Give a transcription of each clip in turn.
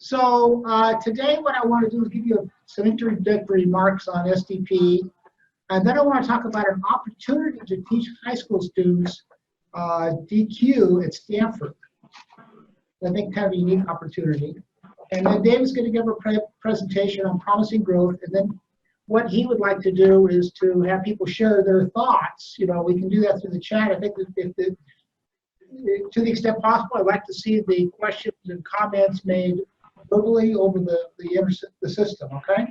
So today what I want to do is give you some introductory remarks on SDP, and then I want to talk about an opportunity to teach high school students DQ at Stanford. I think kind of a unique opportunity. And then David's going to give a presentation on promising growth, and then what he would like to do is to have people share their thoughts. You know, we can do that through the chat. I think that to the extent possible, I'd like to see the questions and comments made verbally over the system, okay?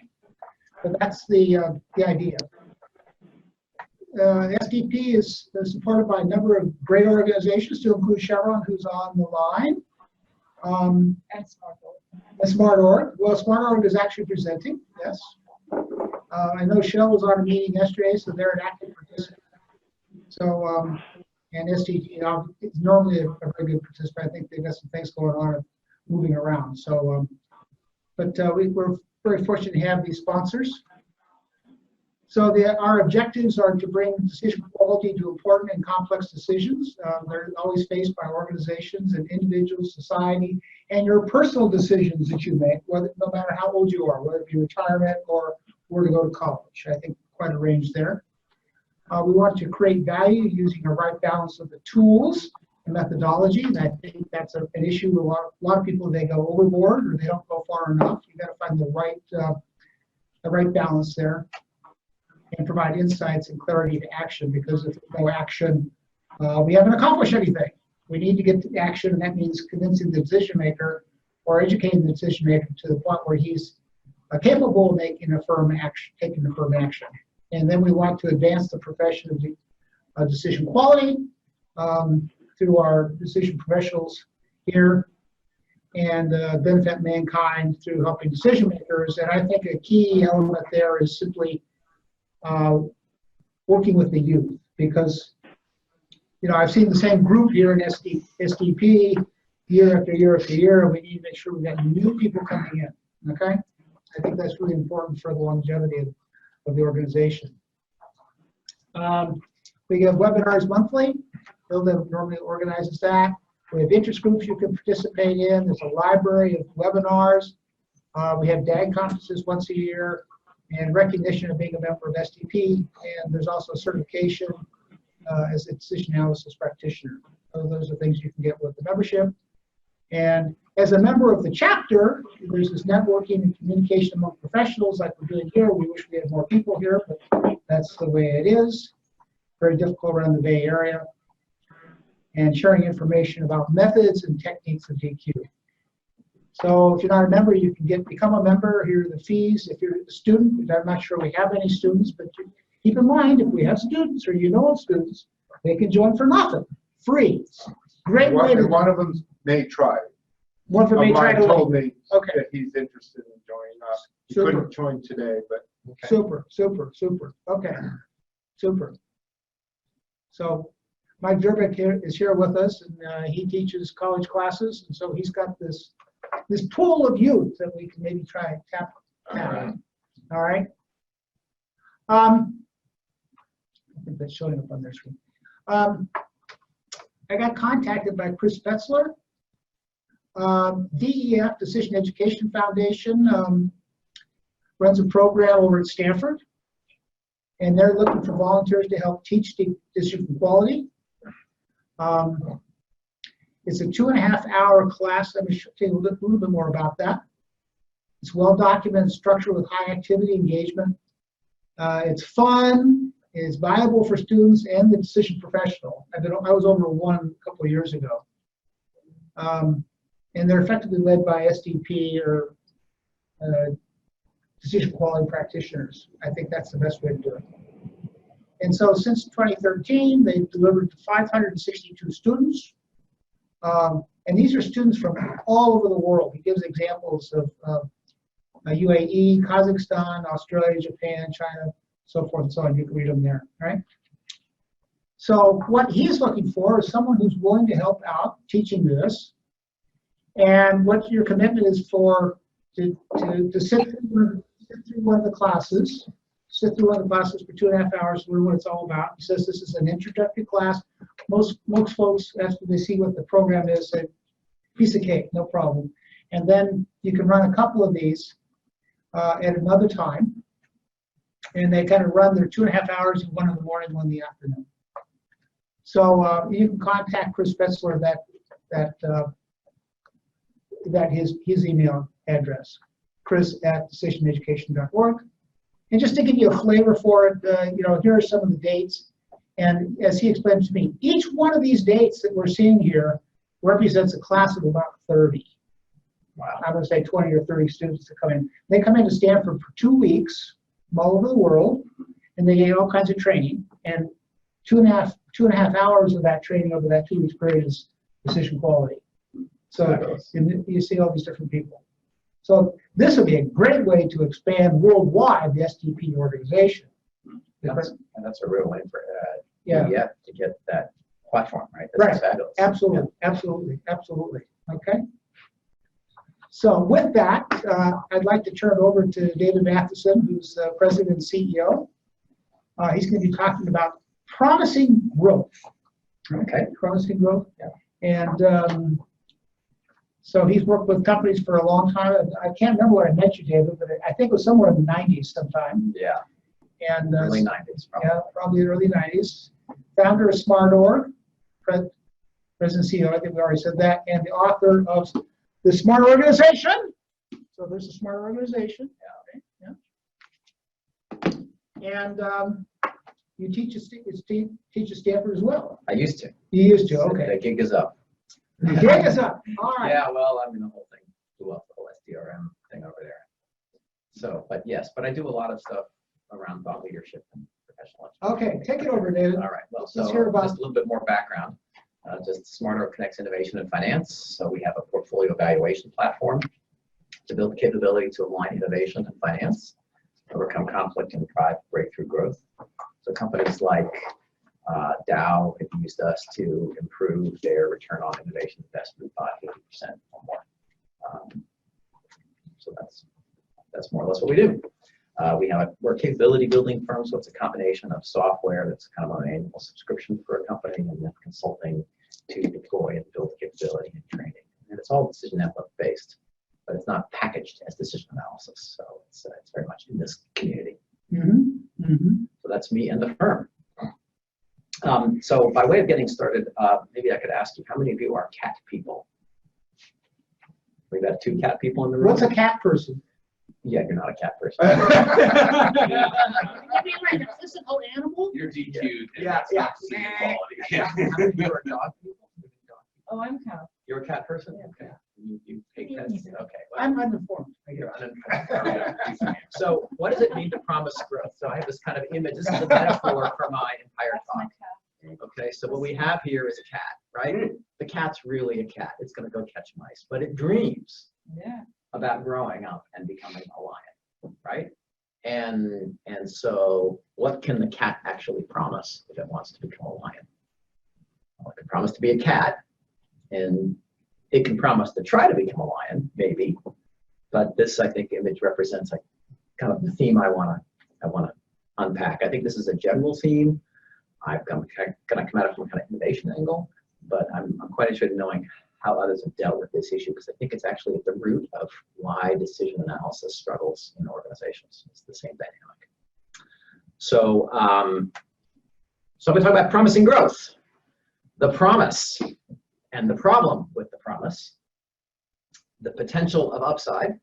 But that's the idea. SDP is supported by a number of great organizations, to include Chevron, who's on the line. And SmartOrg. Well, SmartOrg is actually presenting, yes. I know Shell was on a meeting yesterday, so they're an active participant. So, and SDG is normally a very good participant. I think they've got some things going on moving around. So, we're very fortunate to have these sponsors. So our objectives are to bring decision quality to important and complex decisions. They're always faced by organizations and individuals, society, and your personal decisions that you make, no matter how old you are, whether it be retirement or where to go to college. I think quite a range there. We want to create value using a right balance of the tools and methodology, and I think that's an issue with a lot of people. They go overboard or they don't go far enough. You got to find the right balance there, and provide insights and clarity to action, because if there's no action, we haven't accomplished anything. We need to get to action, and that means convincing the decision maker or educating the decision maker to the point where he's capable of making a firm action, taking a firm action. And then we want to advance the profession of decision quality through our decision professionals here, and benefit mankind through helping decision makers. And I think a key element there is simply working with the youth, because I've seen the same group here in SDP year after year after year, and we need to make sure we've got new people coming in. Okay, I think that's really important for the longevity of the organization. We have webinars monthly. Hilda normally organizes that. We have interest groups you can participate in. There's a library of webinars. We have DAG conferences once a year, and recognition of being a member of SDP. And there's also certification as a decision analysis practitioner. So those are things you can get with the membership. And as a member of the chapter, there's this networking and communication among professionals like we're doing here. We wish we had more people here, but that's the way it is. Very difficult around the Bay Area. And sharing information about methods and techniques of DQ. So if you're not a member, you can become a member. Here are the fees. If you're a student, I'm not sure we have any students, but keep in mind, if we have students or you know of students, they can join for nothing, free. Great way to. One of them may try. One of them may try to. Told me okay. that he's interested in joining us. He couldn't join today, but okay. Super, super, super. Okay, super. So Mike Durbeck is here with us, and he teaches college classes, and so he's got this pool of youth that we can maybe try and tap. All right. I think that's showing up on their screen. I got contacted by Chris Fetzler. DEF, Decision Education Foundation, runs a program over at Stanford, and they're looking for volunteers to help teach decision quality. It's a 2.5-hour class. Let me tell you a little bit more about that. It's well-documented structure with high activity engagement. It's fun. It's viable for students and the decision professional. I was over one a couple of years ago. And they're effectively led by SDP or decision quality practitioners. I think that's the best way to do it. And so since 2013, they've delivered to 562 students. And these are students from all over the world. He gives examples of UAE, Kazakhstan, Australia, Japan, China, so forth and so on. You can read them there, right? So what he's looking for is someone who's willing to help out teaching this. And what your commitment is to sit through one of the classes. Sit through one of the classes for 2.5 hours, learn what it's all about. He says this is an introductory class. Most folks, after they see what the program is, say, piece of cake, no problem. And then you can run a couple of these at another time. And they kind of run their 2.5 hours, one in the morning, one in the afternoon. So you can contact Chris Betzler that his email address, chris@decisioneducation.org. And just to give you a flavor for it, here are some of the dates. And as he explained to me, each one of these dates that we're seeing here represents a class of about 30. Wow. I would say 20 or 30 students that come in. They come into Stanford for 2 weeks from all over the world, and they get all kinds of training. And 2.5 hours of that training over that 2 weeks period is decision quality. So you see all these different people. So this would be a great way to expand worldwide the SDP organization. And that's a real win for Yeah. EF to get that platform, right? That's fabulous. Absolutely, absolutely, absolutely. Okay. So with that, I'd like to turn it over to David Matheson, who's the president and CEO. He's going to be talking about promising growth. Okay. Promising growth. Yeah. And so he's worked with companies for a long time. I can't remember where I met you, David, but I think it was somewhere in the 90s sometime. Yeah. And Early 90s, probably. Yeah, probably early 90s. Founder of SmartOrg, president and CEO, I think we already said that, and the author of The Smart Organization. So there's a Smart Organization. Yeah. And you teach at Stanford as well. I used to. You used to, okay. The gig is up. The gig is up. All right. Yeah, well, I mean, the whole thing blew up, the whole SDRM thing over there. So, but yes, but I do a lot of stuff around thought leadership and professional education. Okay, take it over, David. All right, well, so Let's hear about just a little bit more background. Just SmartOrg connects innovation and finance. So we have a portfolio evaluation platform to build the capability to align innovation and finance, overcome conflict, and drive breakthrough growth. So companies like Dow have used us to improve their return on innovation investment by 50% or more. So that's more or less what we do. We're a capability building firm, so it's a combination of software that's kind of an annual subscription for a company, and then consulting to deploy and build capability and training. And it's all decision network based, but it's not packaged as decision analysis. So it's very much in this community. Mm-hmm. Mm-hmm. So that's me and the firm. So by way of getting started, maybe I could ask you, how many of you are cat people? We've got 2 cat people in the room. What's a cat person? Yeah, you're not a cat person. You mean like a physical animal? You're DQ'd. Yeah. You're a dog people? Oh, I'm cow. You're a cat person? Yeah. Okay. You take pets? Okay. Well, I'm uninformed. you're uninformed. So what does it mean to promise growth? So I have this kind of image. This is a metaphor for my entire That's my talk. cow. Okay, so what we have here is a cat, right? The cat's really a cat. It's going to go catch mice, but it dreams Yeah. about growing up and becoming a lion, right? And so what can the cat actually promise if it wants to become a lion? Well, it can promise to be a cat, and it can promise to try to become a lion, maybe. But this, I think, image represents like kind of the theme I want to unpack. I think this is a general theme. I'm going to come at it from a kind of innovation angle, but I'm quite interested in knowing how others have dealt with this issue, because I think it's actually at the root of why decision analysis struggles in organizations. It's the same dynamic. So, I'm going to talk about promising growth, the promise, and the problem with the promise, the potential of upside,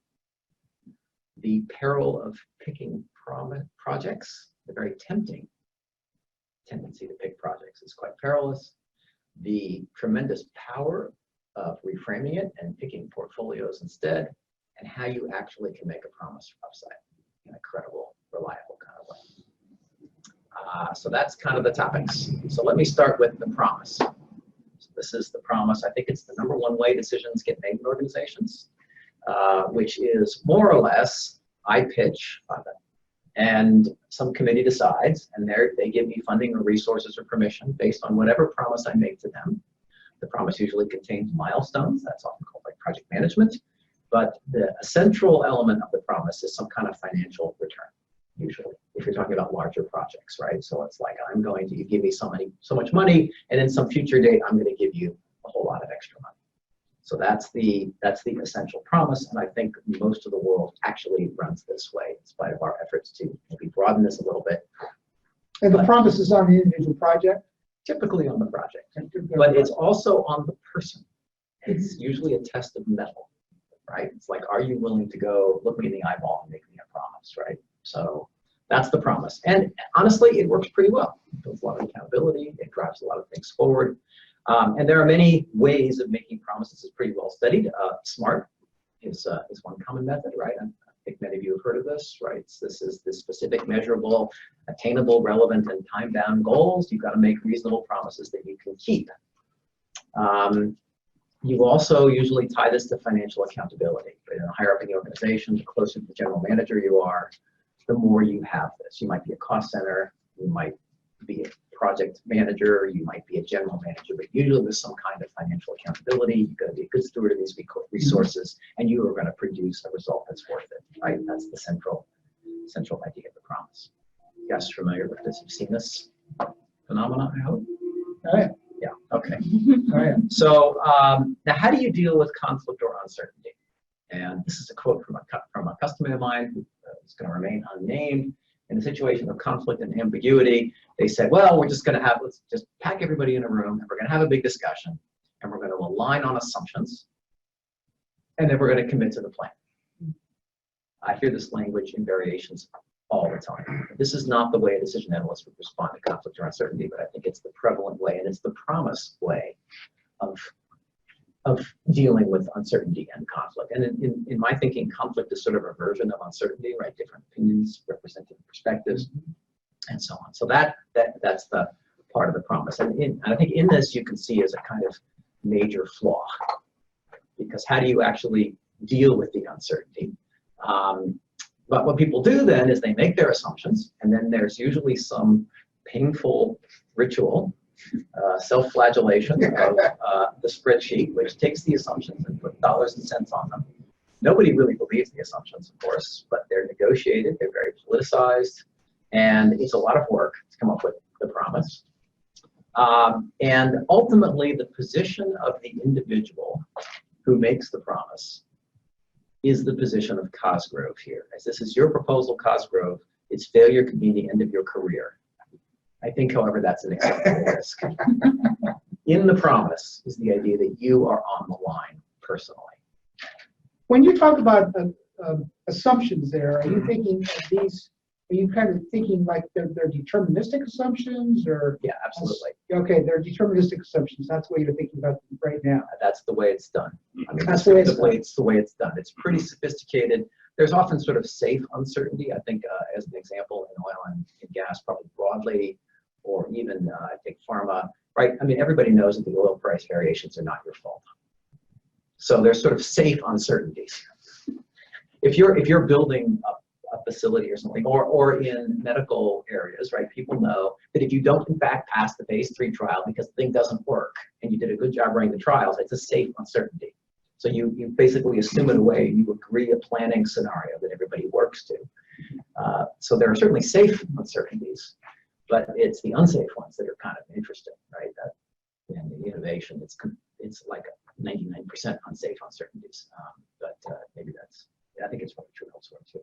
the peril of picking projects, the very tempting tendency to pick projects is quite perilous, the tremendous power of reframing it and picking portfolios instead, and how you actually can make a promise for upside in a credible, reliable kind of way. So that's kind of the topics. So let me start with the promise. So this is the promise. I think it's the #1 way decisions get made in organizations, which is more or less, I pitch, and some committee decides, and they give me funding or resources or permission based on whatever promise I make to them. The promise usually contains milestones. That's often called like project management. But the central element of the promise is some kind of financial return, usually, if you're talking about larger projects, right? So it's like, you give me so much money, and in some future date, I'm going to give you a whole lot of extra money. So that's the essential promise, and I think most of the world actually runs this way, in spite of our efforts to maybe broaden this a little bit. And the promise is on the individual project? Typically on the project, but it's also on the person. It's usually a test of mettle, right? It's like, are you willing to go look me in the eyeball and make me a promise, right? So that's the promise. And honestly, it works pretty well. It builds a lot of accountability. It drives a lot of things forward. And there are many ways of making promises. It's pretty well studied. SMART is one common method, right? I think many of you have heard of this, right? This is the specific, measurable, attainable, relevant, and time-bound goals. You've got to make reasonable promises that you can keep. You also usually tie this to financial accountability. Right? The higher up in the organization, the closer to the general manager you are, the more you have this. You might be a cost center, you might be a project manager, you might be a general manager, but usually there's some kind of financial accountability. You've got to be a good steward of these resources, and you are going to produce a result that's worth it, right? That's the central idea of the promise. You guys familiar with this? You've seen this phenomenon, I hope? Oh, yeah. Yeah, okay. Oh, yeah. So now how do you deal with conflict or uncertainty? And this is a quote from a customer of mine who is going to remain unnamed. In a situation of conflict and ambiguity, they said, well, let's just pack everybody in a room, and we're going to have a big discussion, and we're going to align on assumptions, and then we're going to commit to the plan. I hear this language in variations all the time. This is not the way a decision analyst would respond to conflict or uncertainty, but I think it's the prevalent way, and it's the promise way of dealing with uncertainty and conflict. And in my thinking, conflict is sort of a version of uncertainty, right? Different opinions, representing perspectives, and so on. So that's the part of the promise. And I think in this you can see as a kind of major flaw, because how do you actually deal with the uncertainty? But what people do then is they make their assumptions, and then there's usually some painful ritual, self-flagellation of the spreadsheet, which takes the assumptions and puts dollars and cents on them. Nobody really believes the assumptions, of course, but they're negotiated, they're very politicized, and it's a lot of work to come up with the promise. And ultimately, the position of the individual who makes the promise is the position of Cosgrove here. As this is your proposal, Cosgrove, its failure could be the end of your career. I think, however, that's an acceptable risk. In the promise is the idea that you are on the line personally. When you talk about assumptions there, are you thinking of these, are you kind of thinking like they're deterministic assumptions, or? Yeah, absolutely. Okay, they're deterministic assumptions. That's the way you're thinking about them right now. That's the way it's done. I mean, That's the way it's done. It's pretty sophisticated. There's often sort of safe uncertainty. I think as an example, in oil and gas, probably broadly, or even I think pharma, right? I mean, everybody knows that the oil price variations are not your fault. So there's sort of safe uncertainties. If you're building a facility or something, or in medical areas, right? People know that if you don't in fact pass the phase 3 trial because the thing doesn't work and you did a good job running the trials, it's a safe uncertainty. So you basically assume it away. You agree a planning scenario that everybody works to. So there are certainly safe uncertainties, but it's the unsafe ones that are kind of interesting, right? That in the innovation, it's like 99% unsafe uncertainties. But maybe I think it's probably true elsewhere too.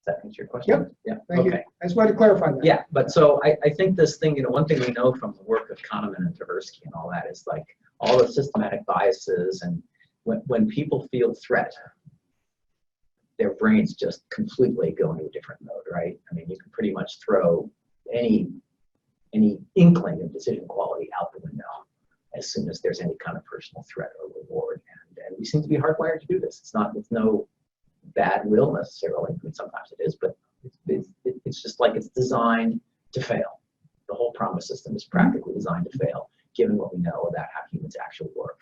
Does that answer your question? Yep. Yeah. Thank you. I just wanted to clarify that. Yeah, but so I think this thing, one thing we know from the work of Kahneman and Tversky and all that is like all the systematic biases, and when people feel threat, their brains just completely go into a different mode, right? I mean, you can pretty much throw any inkling of decision quality out the window as soon as there's any kind of personal threat or reward. And we seem to be hardwired to do this. It's no bad will necessarily. I mean, sometimes it is, but it's just like it's designed to fail. The whole promise system is practically designed to fail, given what we know about how humans actually work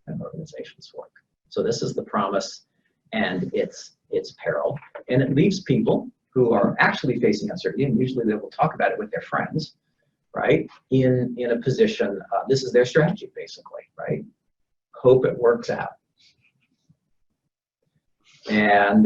and organizations work. So this is the promise and its peril. And it leaves people who are actually facing uncertainty, and usually they will talk about it with their friends, right? In a position, this is their strategy basically, right? Hope it works out. And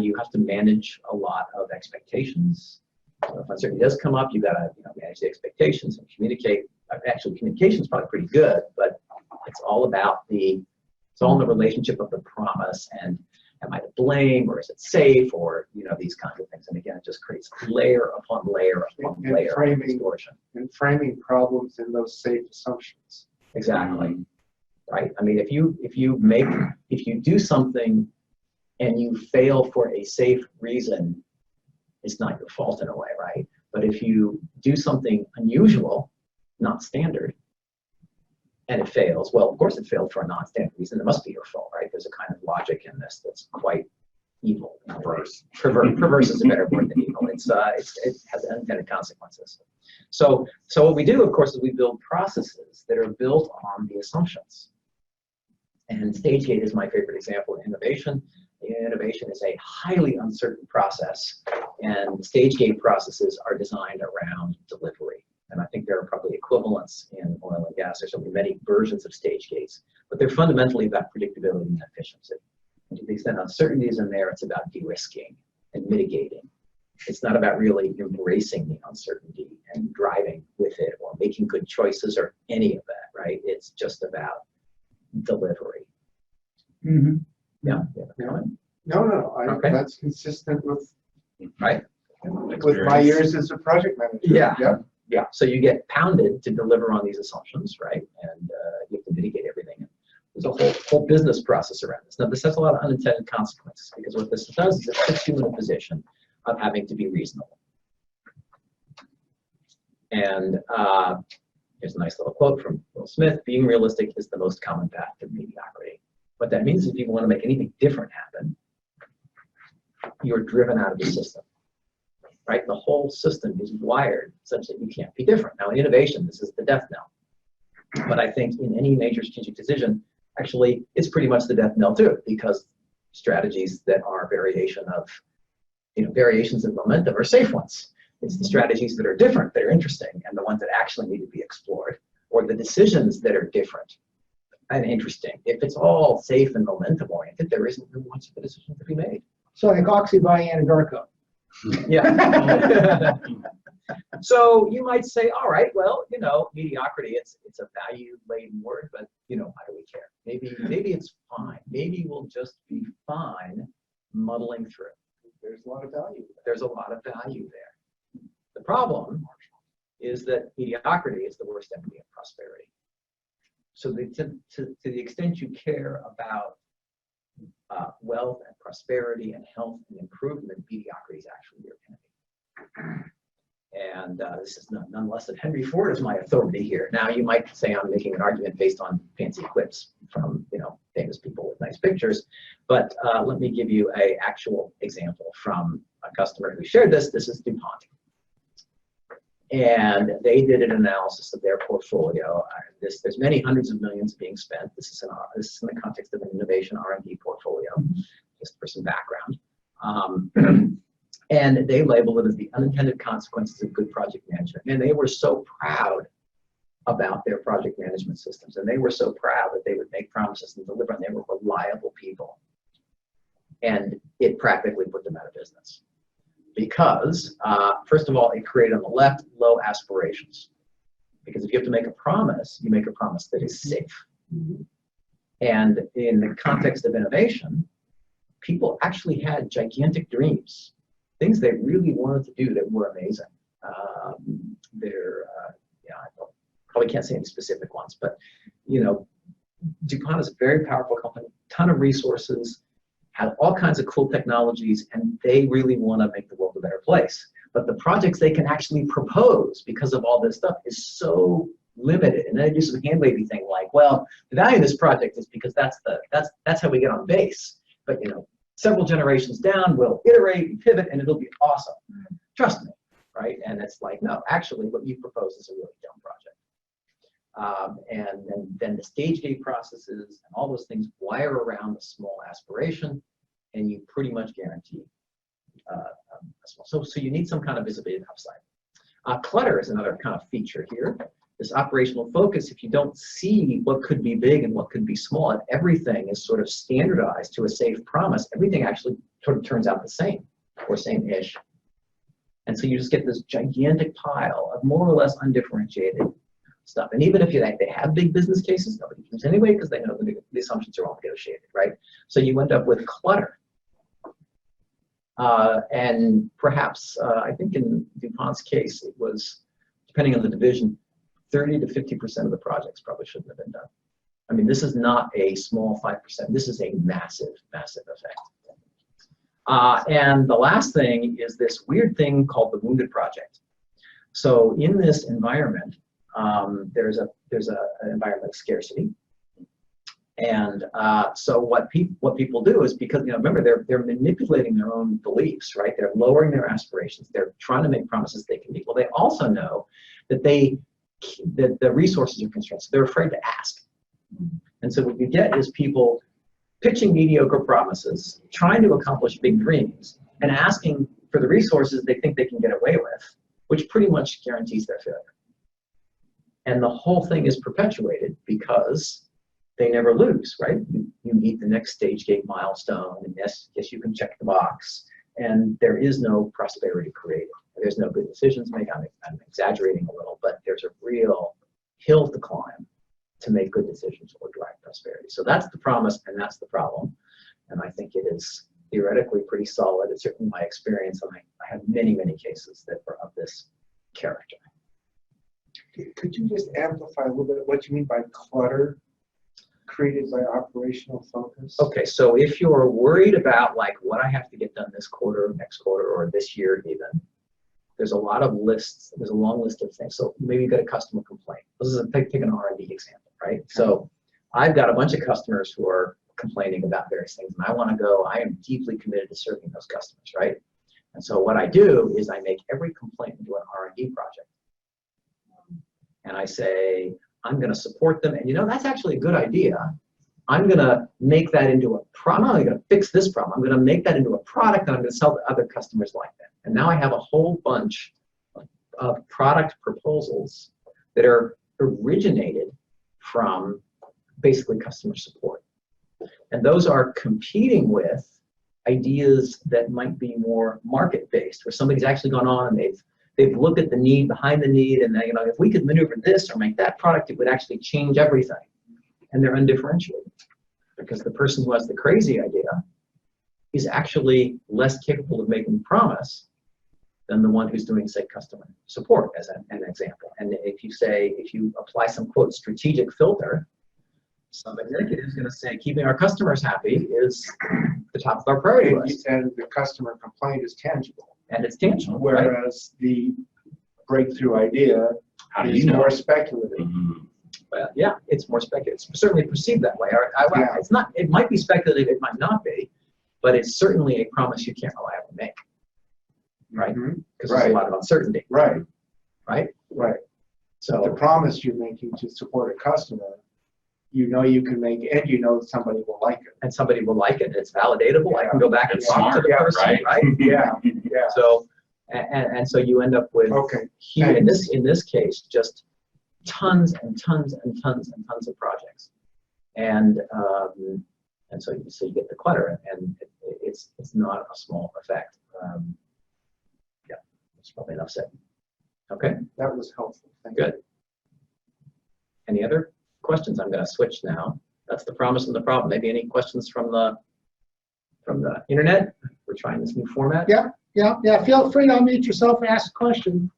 you have to manage a lot of expectations. So if uncertainty does come up, you got to manage the expectations and communicate. Actually, communication is probably pretty good, but It's all about it's all in the relationship of the promise and am I to blame or is it safe or, these kinds of things. And again, it just creates layer upon layer upon layer of distortion. And framing problems in those safe assumptions. Exactly. Right. I mean, if you do something and you fail for a safe reason, it's not your fault in a way, right? But if you do something unusual, not standard, and it fails, well, of course it failed for a non-standard reason. It must be your fault, right? There's a kind of logic in this that's quite evil. Perverse. Perverse is a better word than evil. It has unintended consequences. So what we do, of course, is we build processes that are built on the assumptions. And stage gate is my favorite example of innovation. Innovation is a highly uncertain process, and stage gate processes are designed around delivery. And I think there are probably equivalents in oil and gas. There's certainly many versions of stage gates, but they're fundamentally about predictability and efficiency. And to the extent uncertainty is in there, it's about de-risking and mitigating. It's not about really embracing the uncertainty and driving with it or making good choices or any of that, right? It's just about delivery. Mm-hmm. Yeah. No. Okay. That's consistent with Right. my years as a project manager. Yeah. Yeah. So you get pounded to deliver on these assumptions, right? And you have to mitigate everything. There's a whole business process around this. Now, this has a lot of unintended consequences because what this does is it puts you in a position of having to be reasonable. And here's a nice little quote from Will Smith: "Being realistic is the most common path to mediocrity." What that means is if you want to make anything different happen, you're driven out of the system, right? The whole system is wired such that you can't be different. Now, in innovation, this is the death knell. But I think in any major strategic decision, actually, it's pretty much the death knell too, because strategies that are variations of momentum are safe ones. It's the strategies that are different that are interesting and the ones that actually need to be explored, or the decisions that are different and interesting. If it's all safe and momentum oriented, there isn't really much of a decision to be made. So like Oxy buying Anadarko. Yeah. So you might say, all right, well, mediocrity, it's a value-laden word, but why do we care? Maybe it's fine. Maybe we'll just be fine muddling through. There's a lot of value. There's a lot of value there. The problem is that mediocrity is the worst enemy of prosperity. So to the extent you care about wealth and prosperity and health and improvement, mediocrity is actually your enemy. And this is nonetheless that Henry Ford is my authority here. Now you might say I'm making an argument based on fancy quips from famous people with nice pictures, but let me give you an actual example from a customer who shared this. This is DuPont. And they did an analysis of their portfolio. There's many hundreds of millions being spent. This is in the context of an innovation R&D portfolio, just for some background. And they labeled it as the unintended consequences of good project management. And they were so proud about their project management systems. And they were so proud that they would make promises and deliver, and they were reliable people. And it practically put them out of business. Because, first of all, it created on the left low aspirations. Because if you have to make a promise, you make a promise that is safe. And in the context of innovation, people actually had gigantic dreams, things they really wanted to do that were amazing. I probably can't say any specific ones, but DuPont is a very powerful company, ton of resources, have all kinds of cool technologies, and they really want to make the world a better place. But the projects they can actually propose because of all this stuff is so limited. And then they do some hand-wavy thing like, well, the value of this project is because that's how we get on base. But several generations down, we'll iterate and pivot, and it'll be awesome. Trust me, right? And it's like, no, actually, what you propose is a really dumb project. And then the stage gate processes and all those things wire around a small aspiration, and you pretty much guarantee a small. So you need some kind of visibility upside. Clutter is another kind of feature here. This operational focus, if you don't see what could be big and what could be small, and everything is sort of standardized to a safe promise, everything actually sort of turns out the same, or same-ish. And so you just get this gigantic pile of more or less undifferentiated, stuff. And even if they have big business cases, nobody cares anyway because they know the assumptions are all negotiated, right? So you end up with clutter. And perhaps, I think in DuPont's case, it was, depending on the division, 30 to 50% of the projects probably shouldn't have been done. I mean, this is not a small 5%. This is a massive, massive effect. And the last thing is this weird thing called the wounded project. So in this environment, there's an environment of scarcity. And so what people do is, because, remember, they're manipulating their own beliefs, right? They're lowering their aspirations. They're trying to make promises they can meet. Well, they also know that that the resources are constrained, so they're afraid to ask. And so what you get is people pitching mediocre promises, trying to accomplish big dreams, and asking for the resources they think they can get away with, which pretty much guarantees their failure. And the whole thing is perpetuated because they never lose, right? You meet the next stage gate milestone, and yes, you can check the box, and there is no prosperity created. There's no good decisions made. I'm exaggerating a little, but there's a real hill to climb to make good decisions or drive prosperity. So that's the promise, and that's the problem. And I think it is theoretically pretty solid. It's certainly my experience, and I have many, many cases that were of this character. Could you just amplify a little bit what you mean by clutter created by operational focus? Okay, so if you're worried about like what I have to get done this quarter, next quarter, or this year even, there's a lot of lists, there's a long list of things. So maybe you get a customer complaint. This is take an R&D example, right? So I've got a bunch of customers who are complaining about various things, and I am deeply committed to serving those customers, right? And so what I do is I make every complaint into an R&D project. And I say, I'm going to support them, and that's actually a good idea. I'm going to make that into a product. I'm not only going to fix this problem, I'm going to make that into a product that I'm going to sell to other customers like that. And now I have a whole bunch of product proposals that are originated from basically customer support. And those are competing with ideas that might be more market-based, where somebody's actually gone on and they've looked at the need behind the need, and if we could maneuver this or make that product, it would actually change everything. And they're undifferentiated because the person who has the crazy idea is actually less capable of making a promise than the one who's doing, say, customer support as an example. And if you apply some, quote, strategic filter, some executive is going to say keeping our customers happy is the top of our priority list. And the customer complaint is tangible. And it's tangible. Whereas the breakthrough idea is more speculative. Mm-hmm. Well, yeah, it's more speculative. It's certainly perceived that way. It's not. It might be speculative. It might not be, but it's certainly a promise you can't reliably make, right? Because there's a lot of uncertainty. Right. Right. Right. So the promise you're making to support a customer, you can make, and somebody will like it. And somebody will like it. It's validatable. I can go back and It's talk to the smart, person, right? Yeah. So, and so you end up with here in this case just tons and tons and tons and tons of projects, and so you get the clutter, and it's not a small effect. Yeah, that's probably enough said. Okay. That was helpful. Thank you. Good. Any other questions? I'm going to switch now. That's the promise and the problem. Maybe any questions from the internet? We're trying this new format. Yeah. Feel free to unmute yourself and ask a question.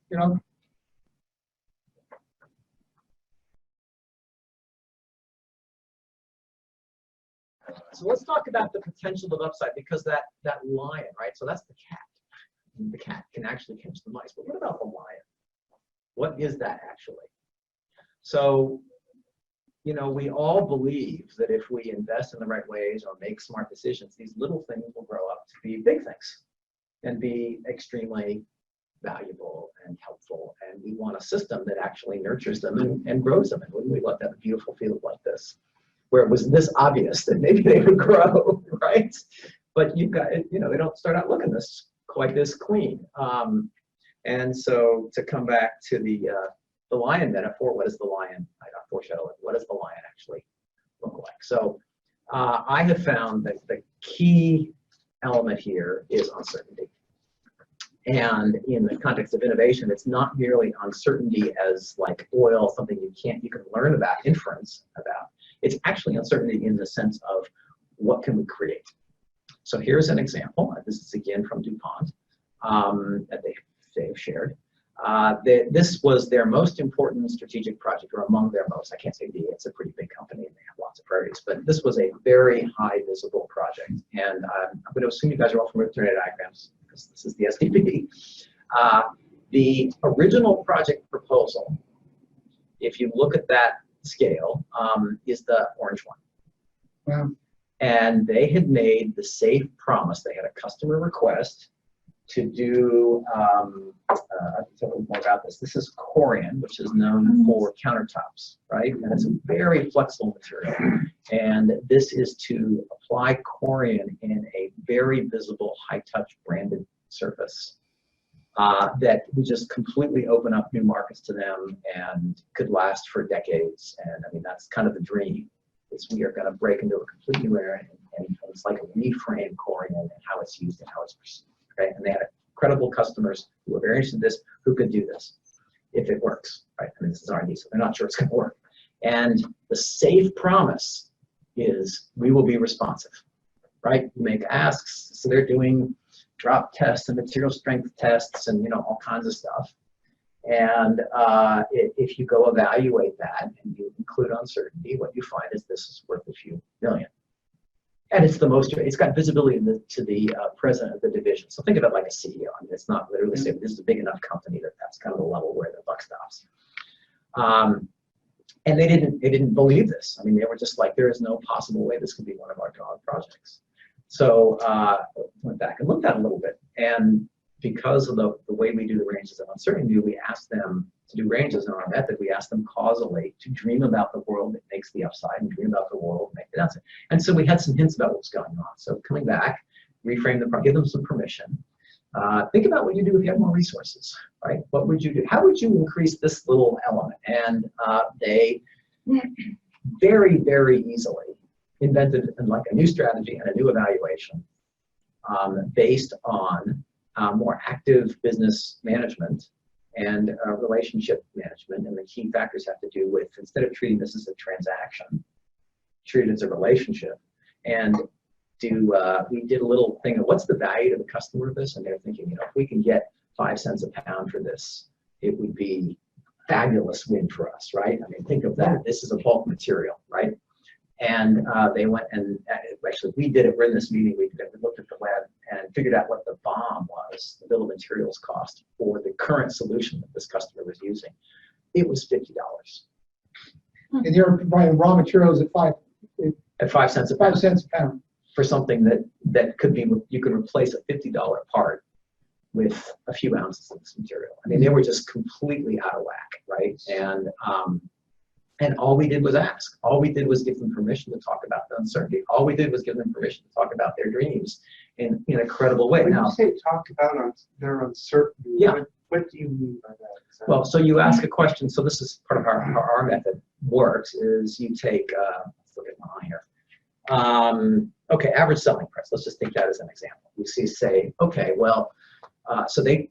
So let's talk about the potential of upside, because that lion, right? So that's the cat. The cat can actually catch the mice. But what about the lion? What is that actually? So, we all believe that if we invest in the right ways or make smart decisions, these little things will grow up to be big things and be extremely valuable and helpful. And we want a system that actually nurtures them and grows them. And wouldn't we love to have a beautiful field like this, where it was this obvious that maybe they would grow, right? But you've got, they don't start out looking quite this clean. And so to come back to the lion metaphor, what is the lion? I don't foreshadow it. What does the lion actually look like? So I have found that the key element here is uncertainty. And in the context of innovation, it's not merely uncertainty as like oil, something you can learn about, inference about. It's actually uncertainty in the sense of what can we create. So here's an example. This is again from DuPont that they've shared. This was their most important strategic project, or among their most. I can't say it's a pretty big company and they have lots of priorities, but this was a very high visible project. And I'm going to assume you guys are all familiar with tornado diagrams because this is the SDP. The original project proposal, if you look at that scale, is the orange one. Wow. And they had made the safe promise. They had a customer request to do, I can tell you more about this. This is Corian, which is known for countertops, right? And it's a very flexible material. And this is to apply Corian in a very visible, high-touch branded surface that would just completely open up new markets to them and could last for decades. And I mean, that's kind of the dream. Is we are going to break into a complete new area, and it's like a reframe Corian and how it's used and how it's perceived. Okay? And they had credible customers who were very interested in this, who could do this if it works. Right? I mean, this is R&D, so they're not sure it's going to work. And the safe promise is we will be responsive. Right? You make asks, so they're doing drop tests and material strength tests and all kinds of stuff. And if you go evaluate that and you include uncertainty, what you find is this is worth a few million. And it's it's got visibility to the president of the division. So think of it like a CEO. I mean, it's not literally saying this is a big enough company that that's kind of the level where the buck stops. And they didn't believe this. I mean, they were just like, there is no possible way this could be one of our dog projects. So went back and looked at it a little bit. And because of the way we do the ranges of uncertainty, we asked them to do ranges in our method. We asked them causally to dream about the world that makes the upside and dream about the world that makes the downside. And so we had some hints about what was going on. So coming back, reframe the problem, give them some permission. Think about what you do if you had more resources, right? What would you do? How would you increase this little element? And they very, very easily invented like a new strategy and a new evaluation based on more active business management and relationship management. And the key factors have to do with, instead of treating this as a transaction, treat it as a relationship. And we did a little thing of what's the value to the customer of this? And they're thinking, if we can get 5 cents a pound for this, it would be a fabulous win for us, right? I mean, think of that. This is a bulk material, right? And they went and actually we did it. We're in this meeting. We looked at the web and figured out what the BOM was, the bill of materials cost for the current solution that this customer was using. It was $50. And you're buying raw materials at 5 cents a pound. 5 cents a pound. For something that could be, you could replace a $50 part with a few ounces of this material. I mean, they were just completely out of whack, right? And all we did was ask. All we did was give them permission to talk about the uncertainty. All we did was give them permission to talk about their dreams in a credible way. When now, you say talk about their uncertainty, yeah. What do you mean by that exactly? Well, so you ask a question. So this is part of how our method works. Is you take let's look at one here. Okay, average selling price. Let's just take that as an example. You say, okay, well, so they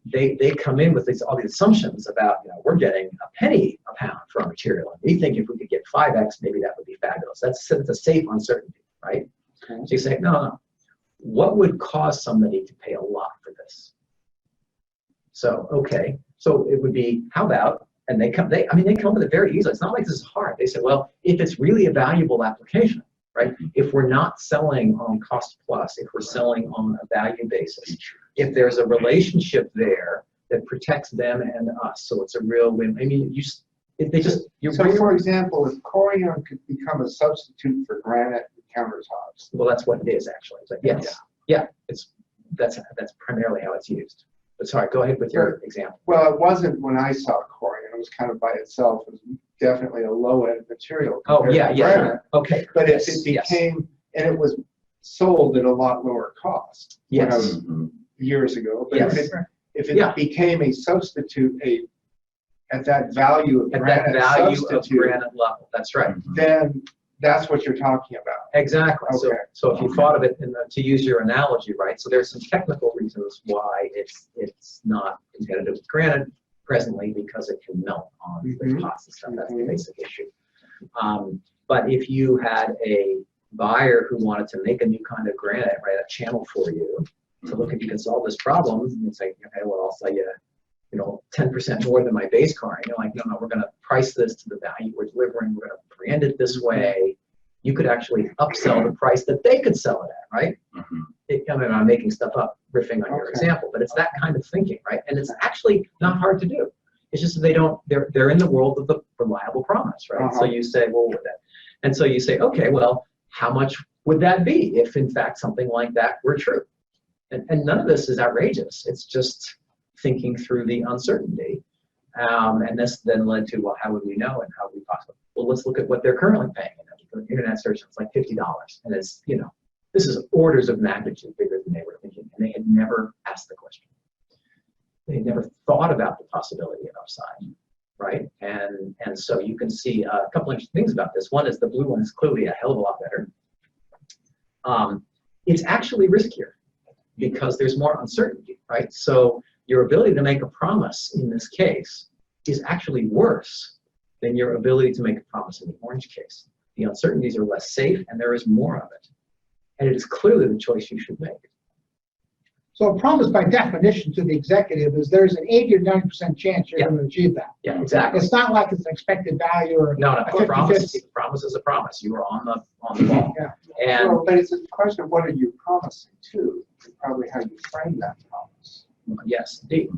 come in with all these assumptions about, we're getting a penny a pound for our material. And we think if we could get 5x, maybe that would be fabulous. That's a safe uncertainty, right? Okay. So you say, no. What would cause somebody to pay a lot for this? So, okay. So it would be, how about, and they come with it very easily. It's not like this is hard. They say, well, if it's really a valuable application, right? If we're not selling on cost plus, if we're selling on a value basis, if there's a relationship there that protects them and us, so it's a real win. I mean, for example, if Corian could become a substitute for granite countertops. Well, that's what it is actually. It's like, yes, yeah, that's primarily how it's used. But sorry, go ahead with your example. Well, it wasn't when I saw Corian. It was kind of by itself. It was definitely a low-end material. Oh, yeah. Okay. But if it became, and it was sold at a lot lower cost. Yes. Years ago. But yes. if it became a substitute, at that value of at granite that value substitute, of granite level, that's right. Then That's what you're talking about. Exactly. Okay. So if you thought of it, to use your analogy, right? So there's some technical reasons why it's not competitive with granite presently, because it can melt on the pots and stuff. That's the basic issue. But if you had a buyer who wanted to make a new kind of granite, right, a channel for you to look if you can solve this problem, and you say, okay, well, I'll sell you, 10% more than my base car. And you're like, no, we're going to price this to the value we're delivering. We're going to brand it this way. You could actually upsell the price that they could sell it at, right? I mean, I'm making stuff up, riffing on your example, but it's that kind of thinking, right? And it's actually not hard to do. It's just that they're in the world of the reliable promise, right? So you say, well, and so you say, okay, well, how much would that be if in fact something like that were true? And none of this is outrageous. It's just thinking through the uncertainty. And this then led to, well, how would we know and how would we possibly? Well, let's look at what they're currently paying. The internet search was like $50. And it's, this is orders of magnitude bigger than they were thinking. And they had never asked the question. They had never thought about the possibility of upside, right? And so you can see a couple interesting things about this. One is the blue one is clearly a hell of a lot better. It's actually riskier because there's more uncertainty, right? So your ability to make a promise in this case is actually worse than your ability to make a promise in the orange case. The uncertainties are less safe and there is more of it. And it is clearly the choice you should make. So a promise by definition to the executive is there's an 80 or 90% chance you're going to achieve that. Yeah, exactly. It's not like it's an expected value or No, a a promise. 50-50. Promise is a promise. You are on the ball. Yeah. And Well, but it's a question of what are you promising to, and probably how you frame that promise. yes, indeed.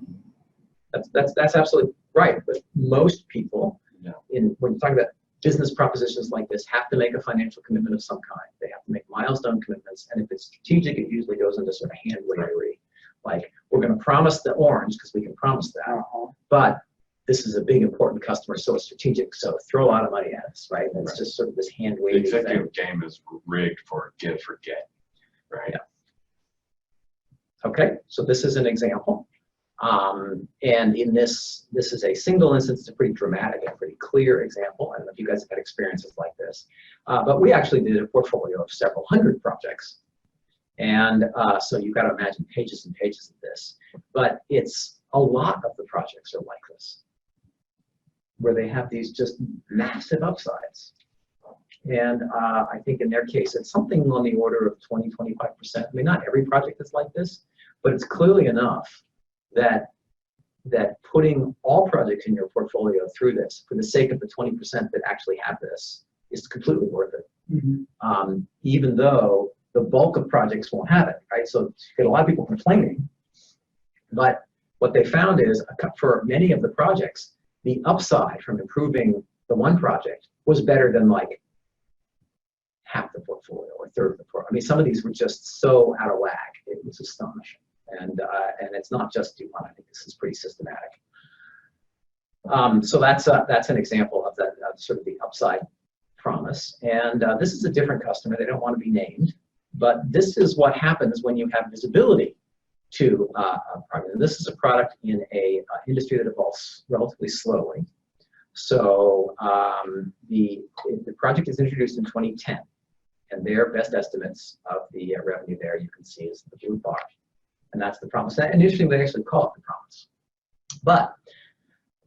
That's absolutely right. But most people, when you're talking about business propositions like this, have to make a financial commitment of some kind. They have to make milestone commitments, and if it's strategic, it usually goes into sort of hand wavery. Like, we're going to promise the orange because we can promise that, but this is a big important customer, so it's strategic. So throw a lot of money at us, right? And it's just sort of this hand The wavy executive thing. game is rigged for give or get, right? Yeah. Okay, so this is an example. And in this is a single instance. It's a pretty dramatic and pretty clear example. I don't know if you guys have had experiences like this, but we actually did a portfolio of several hundred projects. And so you've got to imagine pages and pages of this. But it's a lot of the projects are like this, where they have these just massive upsides. And I think in their case, it's something on the order of 20, 25%. I mean, not every project is like this, but it's clearly enough that putting all projects in your portfolio through this, for the sake of the 20% that actually have this, is completely worth it. Even though the bulk of projects won't have it, right? So you get a lot of people complaining, but what they found is for many of the projects, the upside from improving the one project was better than like half the portfolio or a third of the portfolio. I mean, some of these were just so out of whack, it was astonishing. And it's not just D1. I think this is pretty systematic. So that's an example of that sort of the upside promise. And this is a different customer. They don't want to be named, but this is what happens when you have visibility to a product. And this is a product in a industry that evolves relatively slowly. So the project is introduced in 2010, and their best estimates of the revenue there you can see is the blue bar. And that's the promise. And interestingly, they actually call it the promise. But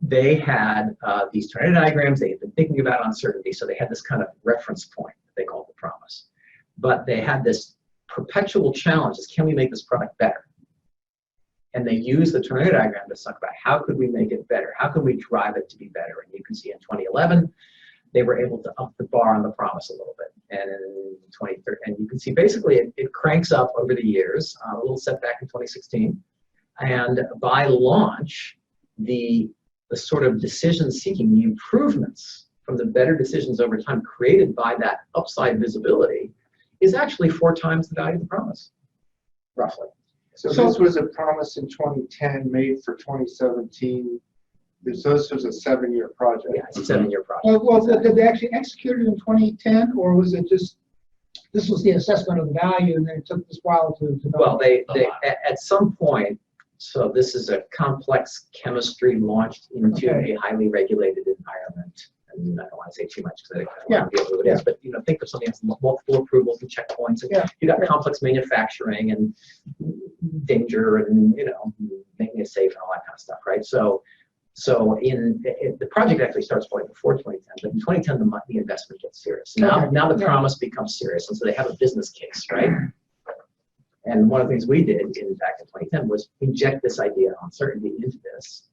they had these tornado diagrams. They had been thinking about uncertainty, so they had this kind of reference point that they called the promise. But they had this perpetual challenge: is can we make this product better? And they used the tornado diagram to talk about how could we make it better? How can we drive it to be better? And you can see in 2011, they were able to up the bar on the promise a little bit. And in 2013, and you can see basically it cranks up over the years, a little setback in 2016. And by launch, the sort of decision seeking, the improvements from the better decisions over time created by that upside visibility is actually 4 times the value of the promise, roughly. So this was a promise in 2010 made for 2017. This was a 7-year project. Yeah, it's a 7-year project. Well, did they actually execute it in 2010, or was it just, this was the assessment of the value, and then it took this while to develop? Well, they at some point, so this is a complex chemistry launched into a highly regulated environment. and I don't want to say too much because I don't Yeah. want to be who it is, but think of something that's multiple approvals and checkpoints, and Yeah. you got complex manufacturing and danger and making it safe and all that kind of stuff, right? So the project actually starts way before 2010, but in 2010 the investment gets serious. Now the promise becomes serious, and so they have a business case, right? And one of the things we did back in 2010 was inject this idea of uncertainty into this.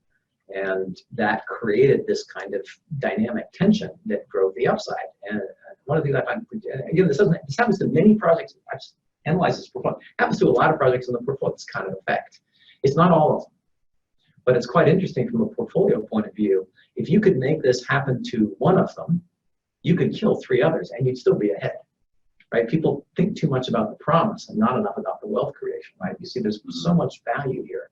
And that created this kind of dynamic tension that drove the upside. And one of the things I find, again, this happens to many projects. I've analyzed this portfolio. It happens to a lot of projects in the portfolio, this kind of effect. It's not all of them, but it's quite interesting from a portfolio point of view. If you could make this happen to one of them, you could kill 3 others and you'd still be ahead. Right? People think too much about the promise and not enough about the wealth creation, right? You see, there's so much value here.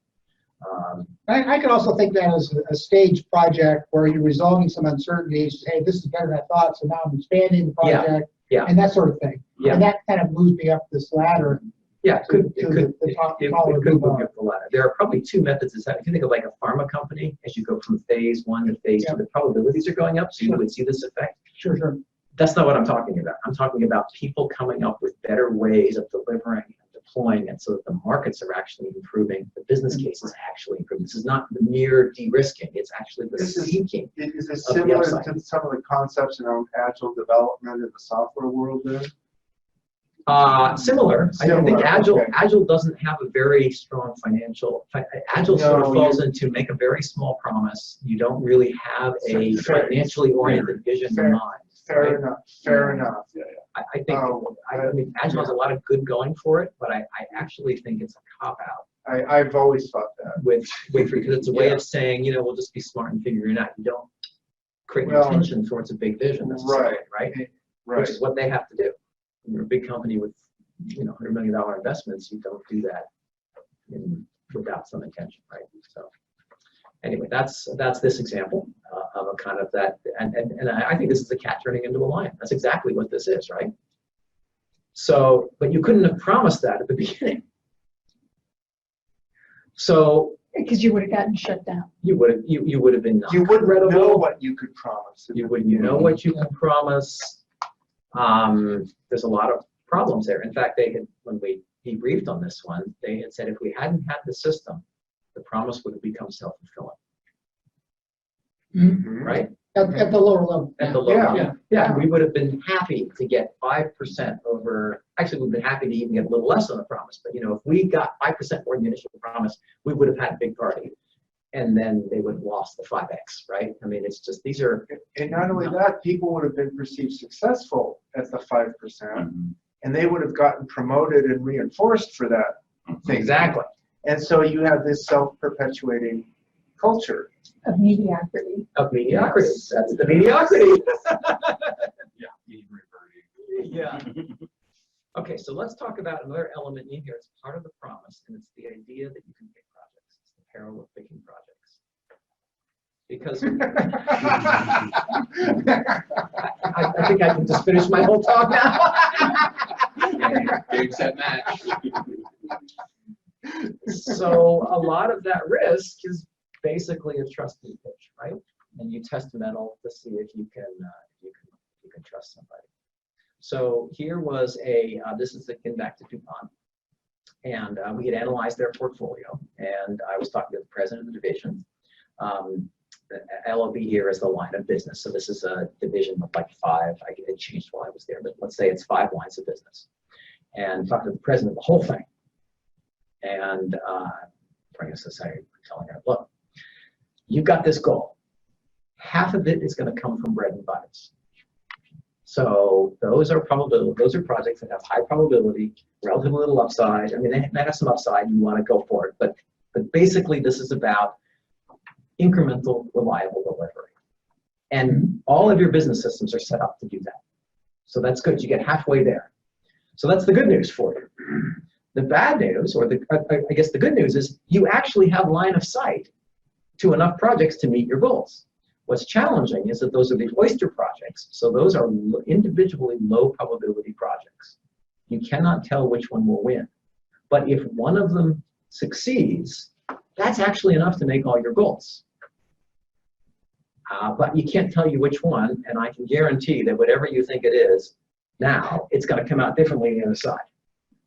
I could also think that as a staged project where you're resolving some uncertainties. Hey, this is better than I thought, so now I'm expanding the project, and that sort of thing. Yeah. And that kind of moves me up this ladder. Yeah, it could the top column move above. up the ladder. There are probably 2 methods. If you think of like a pharma company, as you go from phase 1 to phase 2, the probabilities are going up, so you would see this effect. Sure. That's not what I'm talking about. I'm talking about people coming up with better ways of delivering and deploying it so that the markets are actually improving, the business case is actually improving. This is not the mere de-risking, it's actually the seeking. Is it of the similar upside. to some of the concepts around agile development in the software world then? Similar. I think Similar, Agile okay. Agile doesn't have a very strong financial. Agile sort of No, falls into make a very small promise. You don't really have a Fair. financially oriented vision Fair. in mind. Fair right? enough. Fair enough. Yeah. I think I mean Agile has a lot of good going for it, but I actually think it's a cop out I've always thought that. with because it's a way of saying we'll just be smart and figure it out. You don't create an intention towards a big vision necessarily, right? Right. Which is what they have to do. When you're a big company with $100 million investments, you don't do that without some intention, right? So anyway, that's this example of a kind of that, and I think this is a cat turning into a lion. That's exactly what this is, right? So, but you couldn't have promised that at the beginning. So Because you would have gotten shut down. you would have been not You wouldn't credible. know what you could promise. You wouldn't know what you can promise. There's a lot of problems there. In fact, when we debriefed on this one, they had said if we hadn't had the system, the promise would have become self-fulfilling, Mhm. right? At the lower level. At the low Yeah. level. Yeah, we would have been happy to get 5% over, actually we've been happy to even get a little less on the promise, but if we got 5% more than the initial promise, we would have had a big party. And then they would have lost the 5x, right? I mean, it's just, these are... And not only that, people would have been perceived successful at the 5%, and they would have gotten promoted and reinforced for that thing. Exactly. And so you have this self-perpetuating culture. Of mediocrity. Of mediocrity. That's the mediocrity. Yeah, mean reverting. Yeah. Okay, so let's talk about another element in here. It's part of the promise, and it's the idea that you can pick projects. It's the peril of picking projects. Because I think I can just finish my whole talk now. Game, set, match. So a lot of that risk is basically a trusting pitch, right? And you test metal to see if you can trust somebody. So here was this is again back to DuPont, and we had analyzed their portfolio, and I was talking to the president of the division. The LOB here is the line of business, so this is a division of like 5. It changed while I was there, but let's say it's 5 lines of business. And talking to the president of the whole thing, and bring us this, telling her, look, you've got this goal. Half of it is going to come from bread and butters. So those are projects that have high probability, relatively little upside. I mean, they have some upside, and you want to go for it. But basically, this is about incremental, reliable delivery. And all of your business systems are set up to do that. So that's good. You get halfway there. So that's the good news for you. The bad news, or I guess the good news, is you actually have line of sight to enough projects to meet your goals. What's challenging is that those are the oyster projects, so those are individually low probability projects. You cannot tell which one will win. But if one of them succeeds, that's actually enough to make all your goals. But you can't tell you which one, and I can guarantee that whatever you think it is now, it's going to come out differently on the other side,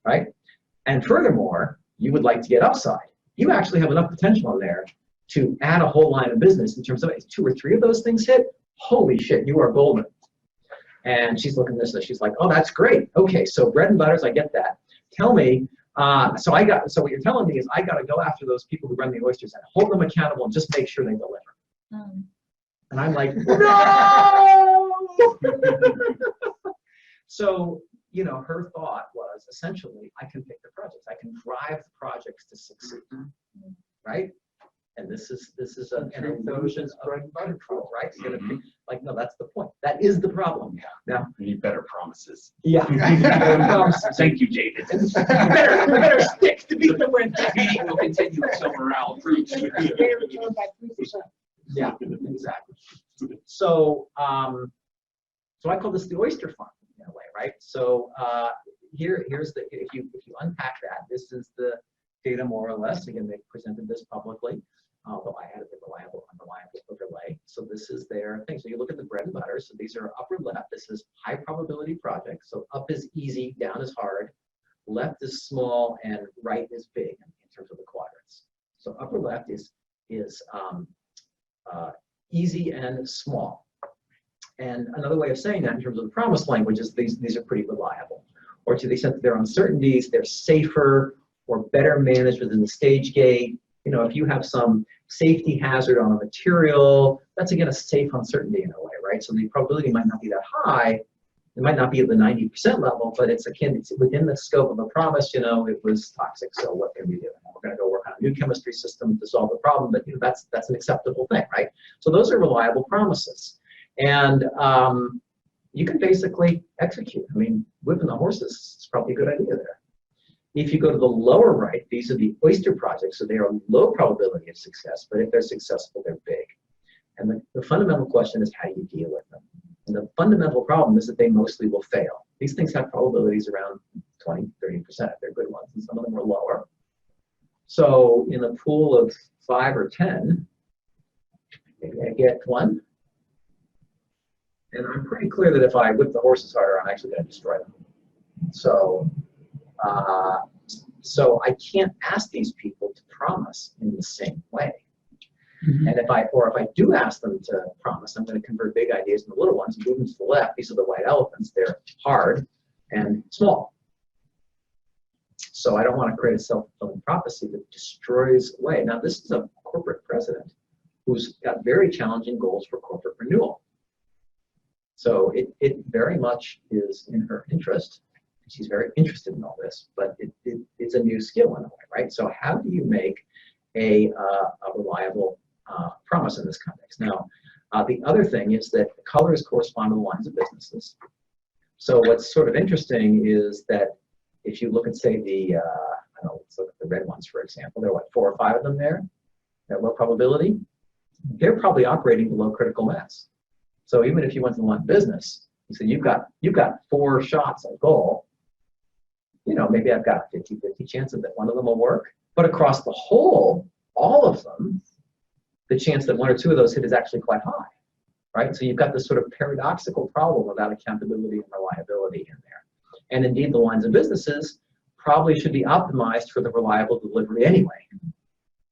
right? And furthermore, you would like to get upside. You actually have enough potential in there to add a whole line of business in terms of if 2 or 3 of those things hit, holy shit, you are golden. And she's looking at this and she's like, oh, that's great. Okay, so bread and butters, I get that. Tell me, so what you're telling me is I got to go after those people who run the oysters and hold them accountable and just make sure they deliver. And I'm like, no! So, you know, her thought was essentially, I can pick the projects. I can drive the projects to succeed, right? And this is an illusion of control, right? You're gonna pick, like, no, that's the point. That is the problem. Now, We need better promises. yeah. Thank you, David. better stick to beat the wind. This meeting will continue until morale improves. They return by 3%. Yeah, exactly. So, so I call this the oyster farm in a way, right? So here's the, if you unpack that, this is the data more or less. Again, they presented this publicly, although I added the reliable, unreliable overlay. So this is their thing. So you look at the bread and butter. So these are upper left. This is high probability projects. So up is easy, down is hard, left is small, and right is big in terms of the quadrants. So upper left is easy and small. And another way of saying that in terms of the promise language is these are pretty reliable. Or to the extent that there are uncertainties, they're safer or better managed within the stage gate. You know, if you have some safety hazard on a material, that's again a safe uncertainty in a way, right? So the probability might not be that high. It might not be at the 90% level, but it's within the scope of a promise. You know, it was toxic, so what can we do? We're going to go work on a new chemistry system to solve the problem, but you know, that's an acceptable thing, right? So those are reliable promises, and you can basically execute. I mean, whipping the horses is probably a good idea there. If you go to the lower right, these are the oyster projects, so they are low probability of success, but if they're successful, they're big. And the fundamental question is, how do you deal with them? And the fundamental problem is that they mostly will fail. These things have probabilities around 20, 30% if they're good ones, and some of them are lower. So in a pool of 5 or 10, maybe I get 1. And I'm pretty clear that if I whip the horses harder, I'm actually going to destroy them. So, so I can't ask these people to promise in the same way. And if I do ask them to promise, I'm going to convert big ideas into little ones and move them to the left. These are the white elephants. They're hard and small. So I don't want to create a self-fulfilling prophecy that destroys away. Now, this is a corporate president who's got very challenging goals for corporate renewal. So it very much is in her interest. She's very interested in all this, but it's a new skill in a way, right? So how do you make a reliable promise in this context? Now, the other thing is that the colors correspond to the lines of businesses. So what's sort of interesting is that if you look at, say, I don't know, let's look at the red ones, for example. There are, what, 4 or 5 of them there? They're low probability. They're probably operating below critical mass. So even if you went to the line of business, you said you've got 4 shots at goal, you know, maybe I've got a 50-50 chance that one of them will work. But across the whole, all of them, the chance that 1 or 2 of those hit is actually quite high, right? So you've got this sort of paradoxical problem about accountability and reliability in there. And indeed, the lines of businesses probably should be optimized for the reliable delivery anyway.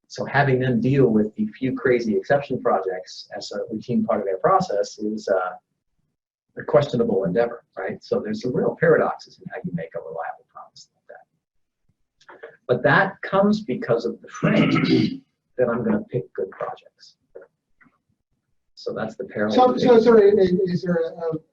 So having them deal with the few crazy exception projects as a routine part of their process is a questionable endeavor, right? So there's some real paradoxes in how you make a reliable promise like that. But that comes because of the frame that I'm going to pick good projects. So that's the parallel. So is there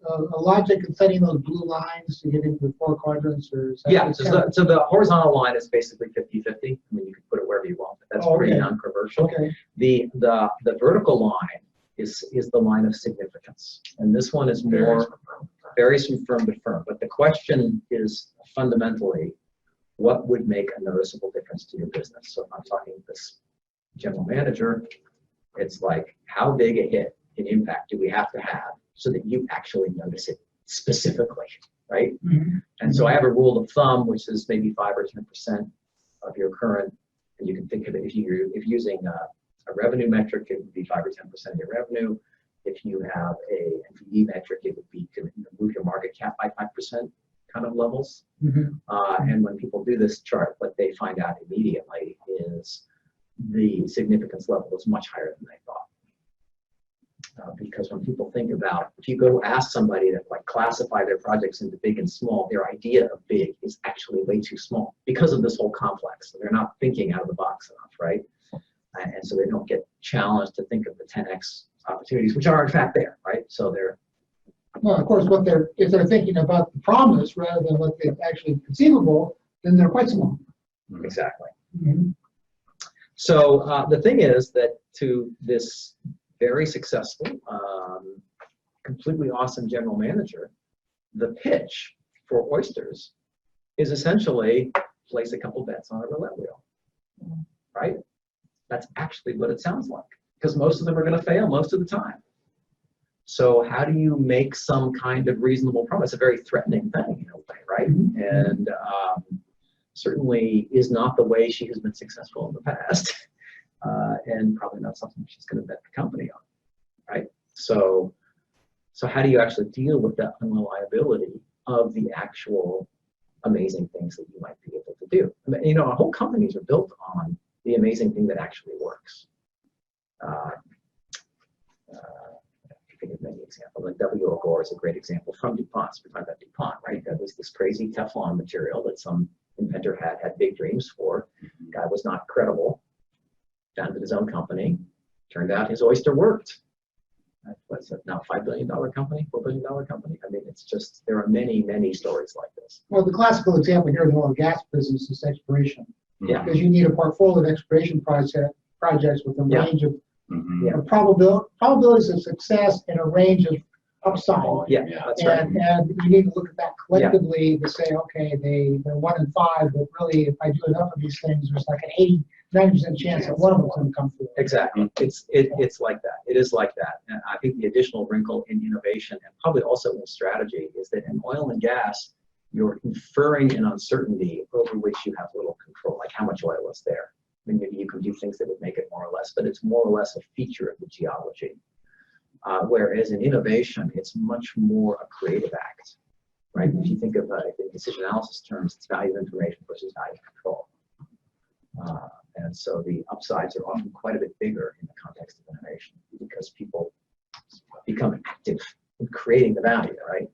a logic in setting those blue lines to get into the 4 quadrants? Or is that Yeah, so the horizontal line is basically 50-50. I mean, you can put it wherever you want, but that's pretty non-controversial. Okay. The vertical line is the line of significance. And this one is more, varies from firm to firm. But the question is fundamentally, what would make a noticeable difference to your business? So if I'm talking to this general manager, it's like, how big a hit and impact do we have to have so that you actually notice it specifically, right? And so I have a rule of thumb, which is maybe 5 or 10% of your current, and you can think of it if you're using a revenue metric, it would be 5 or 10% of your revenue. if you have a NPV metric, it would be to move your market cap by 5% kind of levels. And when people do this chart, what they find out immediately is the significance level is much higher than they thought. Because when people think about, if you go ask somebody to like classify their projects into big and small, their idea of big is actually way too small because of this whole complex. So they're not thinking out of the box enough, right? And so they don't get challenged to think of the 10x opportunities, which are in fact there, right? So they're Well, of course, if they're thinking about the promise rather than what they actually conceivable, then they're quite small. exactly. Mhm. So the thing is that to this very successful, completely awesome general manager, the pitch for oysters is essentially place a couple bets on a roulette wheel, right? That's actually what it sounds like, because most of them are going to fail most of the time. So how do you make some kind of reasonable promise? It's a very threatening thing in a way, right? And certainly is not the way she has been successful in the past, and probably not something she's going to bet the company on, right? So how do you actually deal with that unreliability of the actual amazing things that you might be able to do? I mean, you know, our whole companies are built on the amazing thing that actually works. I think of many examples. Like W.O. Gore is a great example from DuPont. So we're talking about DuPont, right? That was this crazy Teflon material that some inventor had big dreams for. Guy was not credible. Founded his own company. Turned out his oyster worked. What's it now? $5 billion company, $4 billion company. I mean, it's just, there are many, many stories like this. Well, the classical example here in the oil and gas business is exploration. Yeah. Because you need a portfolio of exploration projects with a Yeah. range of Yeah. probabilities of success and a range of upside. Yeah, that's right. And you need to look at that collectively to say, okay, they're 1 in 5, but really, if I do enough of these things, there's like an 90% chance that one of them's going to come through. Exactly. It's like that. It is like that. And I think the additional wrinkle in innovation and probably also in strategy is that in oil and gas, you're inferring an uncertainty over which you have little control, like how much oil is there. I mean, maybe you can do things that would make it more or less, but it's more or less a feature of the geology. Whereas in innovation, it's much more a creative act, right? If you think of it in decision analysis terms, it's value of information versus value of control. And so the upsides are often quite a bit bigger in the context of innovation because people become active in creating the value, right?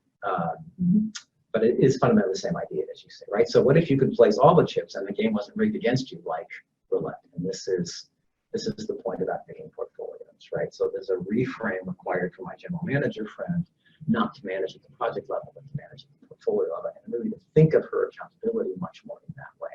But it is fundamentally the same idea, as you say, right? So what if you could place all the chips and the game wasn't rigged against you like roulette? And this is the point about picking portfolios, right? So there's a reframe required for my general manager friend, not to manage at the project level, but to manage at the portfolio level, and really to think of her accountability much more in that way.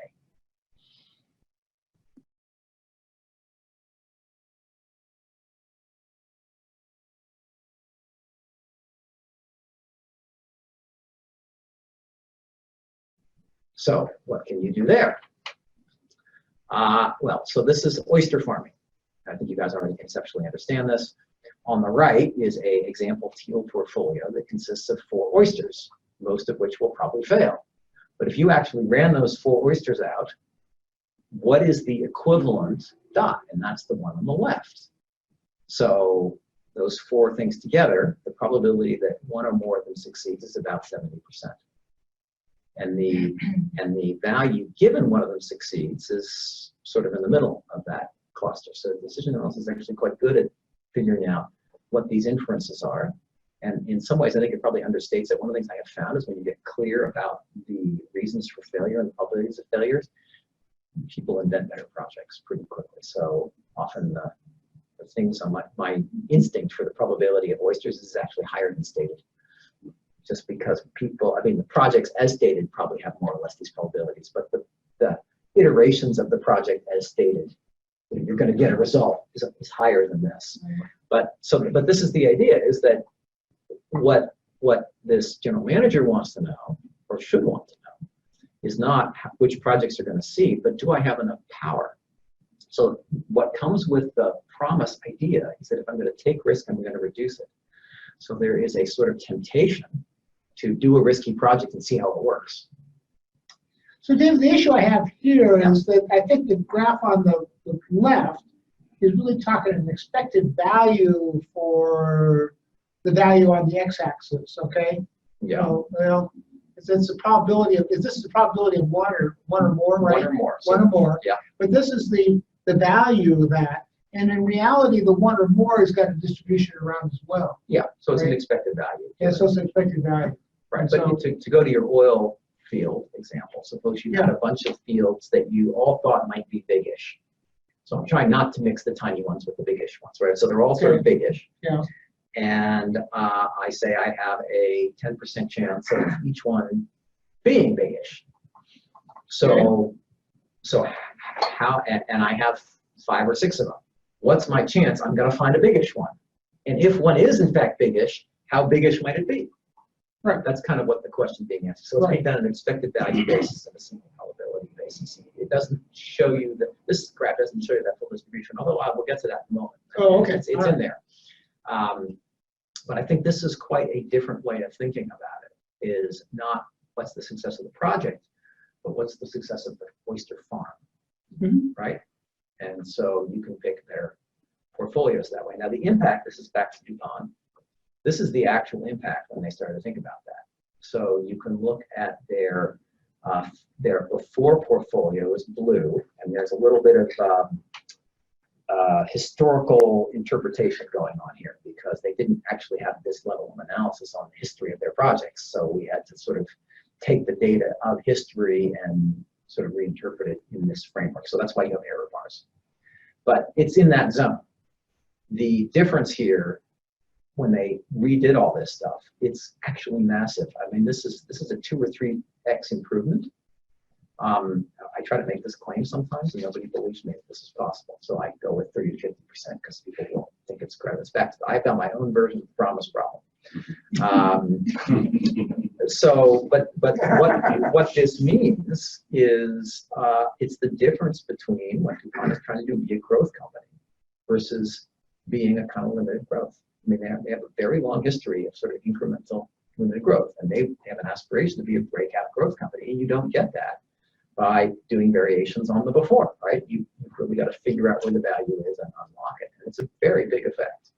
So what can you do there? Well, so this is oyster farming. I think you guys already conceptually understand this. On the right is an example teal portfolio that consists of 4 oysters, most of which will probably fail. But if you actually ran those 4 oysters out, what is the equivalent dot? And that's the one on the left. So those 4 things together, the probability that one or more of them succeeds is about 70%. And the value given one of them succeeds is sort of in the middle of that cluster. So decision analysis is actually quite good at figuring out what these inferences are. And in some ways, I think it probably understates it. One of the things I have found is when you get clear about the reasons for failure and the probabilities of failures, people invent better projects pretty quickly. So often the things on my instinct for the probability of oysters is actually higher than stated. Just because people, I mean, the projects as stated probably have more or less these probabilities, but the iterations of the project as stated, you're going to get a result is higher than this. But this is the idea, is that what this general manager wants to know, or should want to know, is not which projects are going to see, but do I have enough power? So what comes with the promise idea is that if I'm going to take risk, I'm going to reduce it. So there is a sort of temptation to do a risky project and see how it works. So David, the issue I have here is that I think the graph on the left is really talking an expected value for the value on the x-axis, okay? Yeah, Well, it's a probability of, is this the probability of one or more, right? one or more. So, One or more. yeah. But this is the value of that. And in reality, the one or more has got a distribution around as well. Yeah, so it's an Right. expected value. Yeah, so it's an expected value. Right, So- but to go to your oil field example, suppose you had a bunch of fields that you all thought might be biggish. So I'm trying not to mix the tiny ones with the biggish ones, right? So they're all sort of biggish. Yeah. And I say I have a 10% chance of each one being biggish. So how, and I have 5 or 6 of them. What's my chance I'm gonna find a biggish one? And if one is in fact biggish, how biggish might it be? Right. That's kind of what the question being answered. So let's make that an expected value basis and a single probability basis. It doesn't show you that, this graph doesn't show you that full distribution, although we'll get to that in a moment. Oh, okay. It's in there. But I think this is quite a different way of thinking about it, is not what's the success of the project, but what's the success of the oyster farm, Mhm. right? And so you can pick their portfolios that way. Now the impact, this is back to DuPont. This is the actual impact when they started to think about that. So you can look at their before portfolio is blue, and there's a little bit of historical interpretation going on here because they didn't actually have this level of analysis on the history of their projects. So we had to sort of take the data of history and sort of reinterpret it in this framework. So that's why you have error bars. But it's in that zone. The difference here, when they redid all this stuff, it's actually massive. I mean, this is a 2 or 3x improvement. I try to make this claim sometimes, and nobody believes me that this is possible. So I go with 30 to 50% because people don't think it's credible. It's back to I've got my own version of the promise problem. But what this means is it's the difference between what DuPont is trying to do, be a growth company, versus being a kind of limited growth. I mean, they have a very long history of sort of incremental limited growth, and they have an aspiration to be a breakout growth company, and you don't get that by doing variations on the before, right? You've really got to figure out where the value is and unlock it, and it's a very big effect.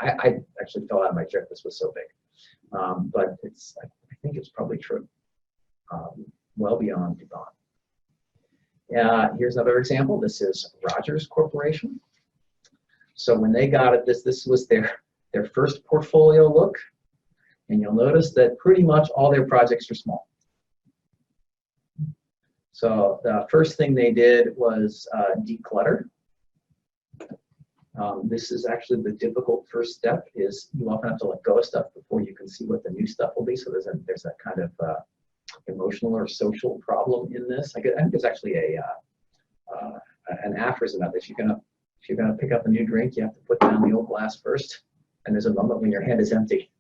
I actually fell out of my chair. This was so big, but I think it's probably true, well beyond DuPont. Here's another example. This is Rogers Corporation. So when they got it, this was their first portfolio look, and you'll notice that pretty much all their projects are small. So the first thing they did was declutter. This is actually the difficult first step, is you often have to let go of stuff before you can see what the new stuff will be. So there's that kind of emotional or social problem in this. I think there's actually an aphorism about this. If you're gonna pick up a new drink, you have to put down the old glass first, and there's a moment when your hand is empty.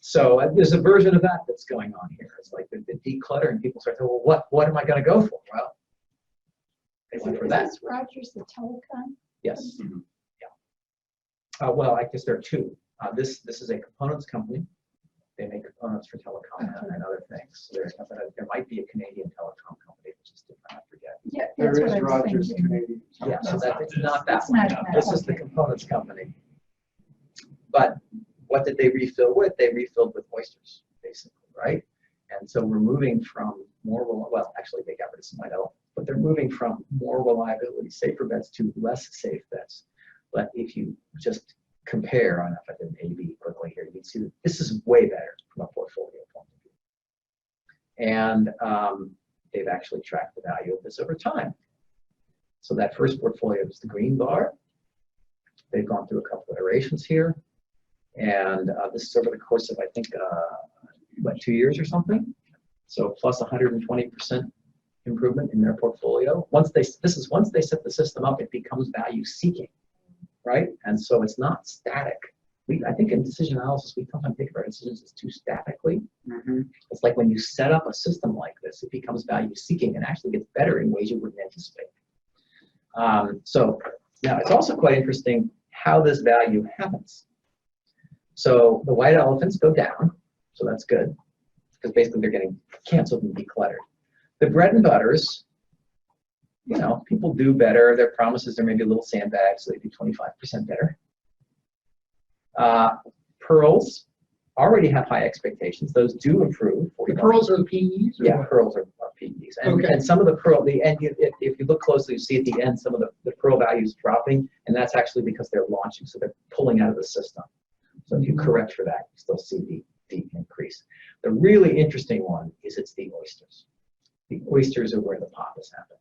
So there's a version of that that's going on here. It's like the declutter, and people start to, well, what am I going to go for? Well, they went for that. Is Rogers the telecom? Yes. Yeah. Well, I guess there are two. This is a components company. They make components for telecom and other things. So there might be a Canadian telecom company, which is different. I forget. Yeah, There that's what is I was Rogers thinking. Canadian. Yeah, so it's not that It's one. not- This is the okay. components company. But what did they refill with? They refilled with oysters, basically, right? And so we're moving from well, actually they got rid of some Lidl, but they're moving from more reliability, safer bets to less safe bets. But if you just compare, I don't know if I did an A/B quickly here, you'd see that this is way better from a portfolio point of view. And they've actually tracked the value of this over time. So that first portfolio is the green bar. They've gone through a couple of iterations here. And this is over the course of, I think, 2 years or something. So plus 120% improvement in their portfolio. Once they set the system up, it becomes value seeking, right? And so it's not static. I think in decision analysis, we sometimes think of our decisions as too statically. It's like when you set up a system like this, it becomes value seeking and actually gets better in ways you wouldn't anticipate. So now it's also quite interesting how this value happens. So the white elephants go down, so that's good, because basically they're getting canceled and decluttered. The bread and butters you know, people do better. Their promises are maybe a little sandbagged, so they do 25% better. Pearls already have high expectations. Those do improve. The pearls are the PEs? Or Yeah, what? pearls are PEs. And, Okay. and some of the pearl, if you look closely, you see at the end some of the pearl values dropping, and that's actually because they're launching, so they're pulling out of the system. So if you correct for that, you still see the increase. The really interesting one is it's the oysters. The oysters are where the pop has happened.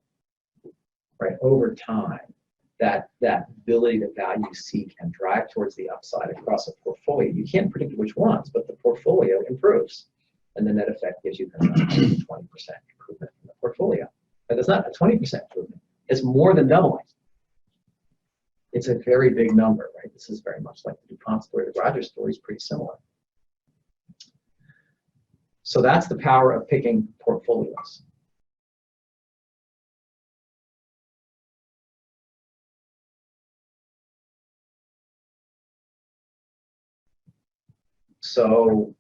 Right, over time, that ability to value seek and drive towards the upside across a portfolio. You can't predict which ones, but the portfolio improves. And the net effect gives you kind of a 20% improvement in the portfolio. But it's not a 20% improvement. It's more than doubling. It's a very big number, right? This is very much like the DuPont story. The Rogers story is pretty similar. So that's the power of picking portfolios. So,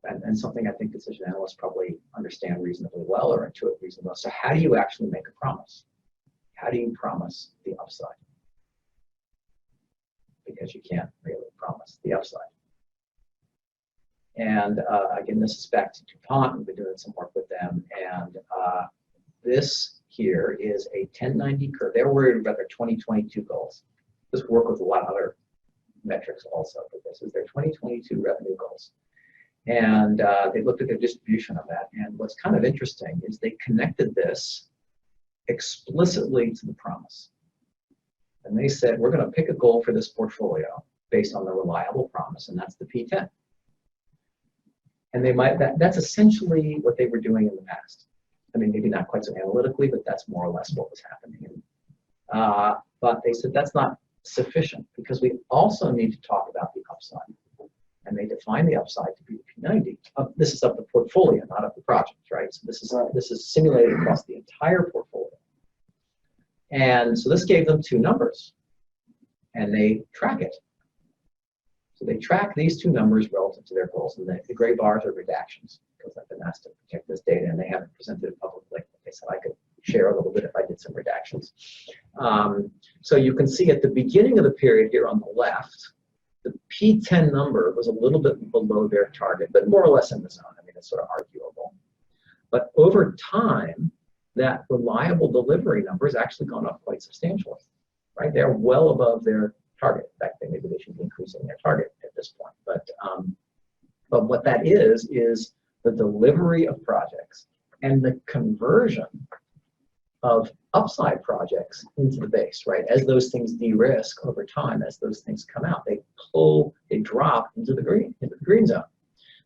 and something I think decision analysts probably understand reasonably well or intuit reasonably well. So how do you actually make a promise? How do you promise the upside? Because you can't really promise the upside. And again, this is back to DuPont. We've been doing some work with them. And this here is a 1090 curve. They're worried about their 2022 goals. This work with a lot of other metrics also, but this is their 2022 revenue goals. And they looked at their distribution of that. And what's kind of interesting is they connected this explicitly to the promise. And they said, we're going to pick a goal for this portfolio based on the reliable promise, and that's the P10. And they might, that's essentially what they were doing in the past. I mean, maybe not quite so analytically, but that's more or less what was happening. But they said that's not sufficient because we also need to talk about the upside. And they define the upside to be the P90. This is of the portfolio, not of the project, right? So this is simulated across the entire portfolio. And so this gave them two numbers, and they track it. So they track these two numbers relative to their goals, and the gray bars are redactions because I've been asked to protect this data, and they haven't presented it publicly. They said I could share a little bit if I did some redactions. So you can see at the beginning of the period here on the left, the P10 number was a little bit below their target, but more or less in the zone. I mean, it's sort of arguable. But over time, that reliable delivery number has actually gone up quite substantially, right? They're well above their target. In fact, maybe they should be increasing their target at this point. But what that is the delivery of projects and the conversion of upside projects into the base, right? As those things de-risk over time, as those things come out, they drop into the green zone.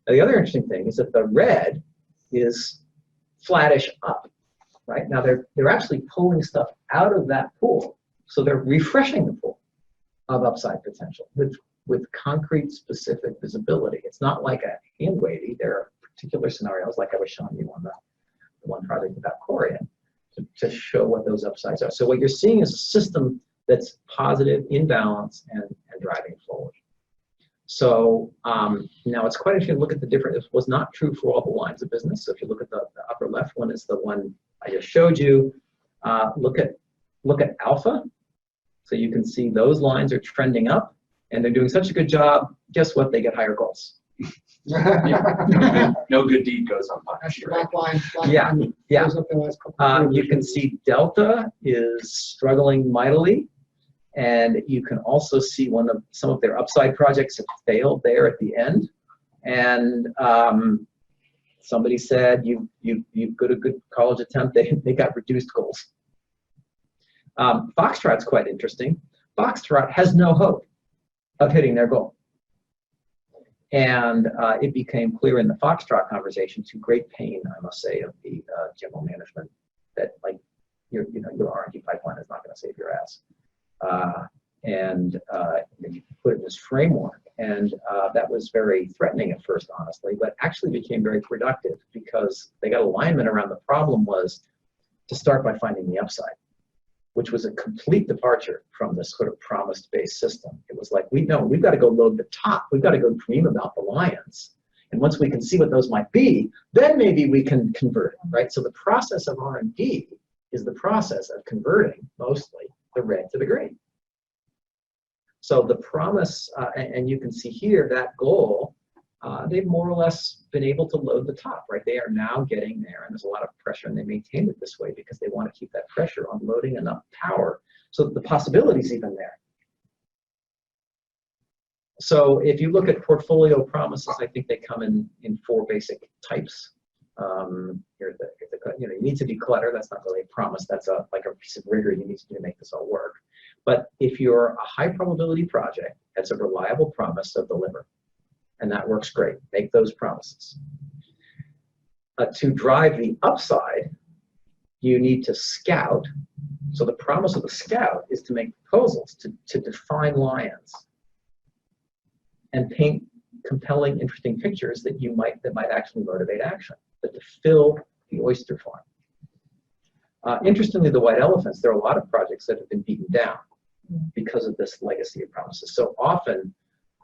Now, the other interesting thing is that the red is flattish up, right? Now they're actually pulling stuff out of that pool, so they're refreshing the pool of upside potential with concrete specific visibility. It's not like a hand wavy. There are particular scenarios, like I was showing you on the one project about Corian, to show what those upsides are. So what you're seeing is a system that's positive, in balance, and driving forward. So now it's quite interesting to look at the different, it was not true for all the lines of business. So if you look at the upper left one is the one I just showed you. Look at alpha. So you can see those lines are trending up and they're doing such a good job. Guess what? They get higher goals. No good deed goes unpunished. Black line. Yeah, yeah. Goes up the last couple of You years. can see Delta is struggling mightily. And you can also see some of their upside projects have failed there at the end. And somebody said, you've got a good college attempt, they got reduced goals. Foxtrot's quite interesting. Foxtrot has no hope of hitting their goal. And it became clear in the Foxtrot conversation, to great pain, I must say, of the general management, that like your R&D pipeline is not going to save your ass. And you put it in this framework, and that was very threatening at first, honestly, but actually became very productive because they got alignment around the problem was to start by finding the upside, which was a complete departure from this sort of promise-based system. It was like, we've got to go load the top. We've got to go dream about the lions. And once we can see what those might be, then maybe we can convert, right? So the process of R&D is the process of converting mostly the red to the green. So the promise, and you can see here that goal, they've more or less been able to load the top, right? They are now getting there, and there's a lot of pressure, and they maintain it this way because they want to keep that pressure on loading enough power so that the possibility is even there. So if you look at portfolio promises, I think they come in 4 basic types. You need to declutter. That's not really a promise. That's like a piece of rigor you need to do to make this all work. But if you're a high probability project, that's a reliable promise to deliver. And that works great. Make those promises. To drive the upside, you need to scout. So the promise of the scout is to make proposals, to define lions, and paint compelling, interesting pictures that might actually motivate action, but to fill the oyster farm. Interestingly, the white elephants, there are a lot of projects that have been beaten down because of this legacy of promises. So often,